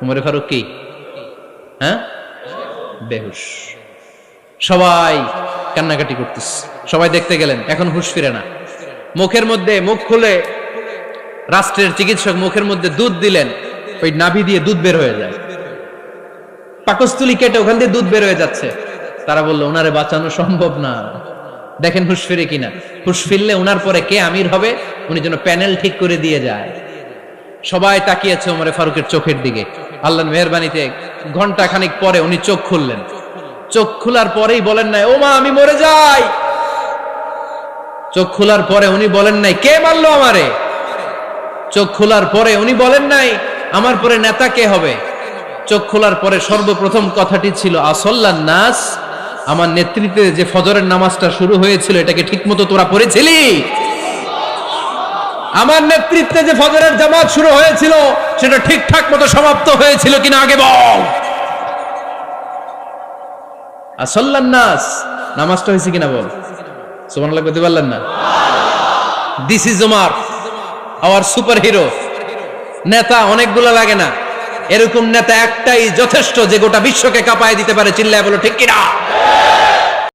ওমরে ফারুক কি? হ্যাঁ, বেহুশ। সবাই কান্নাকাটি করতেছে, সবাই দেখতে গেলেন, এখন হুঁশ ফিরে না। মুখের মধ্যে, মুখ খুলে রাষ্ট্রের চিকিৎসক মুখের মধ্যে দুধ দিলেন, ওই নাভি দিয়ে দুধ বের হয়ে যায়, পাকস্থলী কেটে ওখান দিয়ে দুধ বের হয়ে যাচ্ছে। তারা বললো, ওনারে বাঁচানো সম্ভব না, দেখেন হুঁশ ফিরে কিনা। হুঁশ ফিরলে ওনার পরে কে আমির হবে, উনি যেন প্যানেল ঠিক করে দিয়ে যায়। সবাই তাকিয়েছে ওমরে ফারুকের চোখের দিকে। আল্লাহর মেহেরবানিতে ঘন্টা খানিক পরে উনি চোখ খুললেন। চোখ খোলার পরেই বলেন নাই, ও মা আমি মরে যাই। চোখ খোলার পরে উনি বলেন নাই, কে মারলো আমারে। চোখ খোলার পরে উনি বলেন নাই, আমার পরে নেতা কে হবে। চোখ খোলার পরে সর্বপ্রথম কথাটি ছিল, আসল্লান নাস, আমার নেতৃত্বে যে ফজরের নামাজটা শুরু হয়েছিল, এটাকে ঠিকমতো তোরা পড়েছিলি? আমার নেতৃত্বে যে ফজরের জামাত শুরু হয়েছিল, সেটা ঠিকঠাক মতো সমাপ্ত হয়েছিল কিনা আগে বল। আসল্লান নাস, নামাজটা হয়েছে কিনা বল। সুবহানাল্লাহ বলতে পারলেন না? This is Omar, hour super hero. নেতা অনেকগুলো লাগে না, এরকম নেতা একটাই যথেষ্ট, যে গোটা বিশ্বকে কাঁপায় দিতে পারে। চিল্লায় বলো ঠিক কিনা?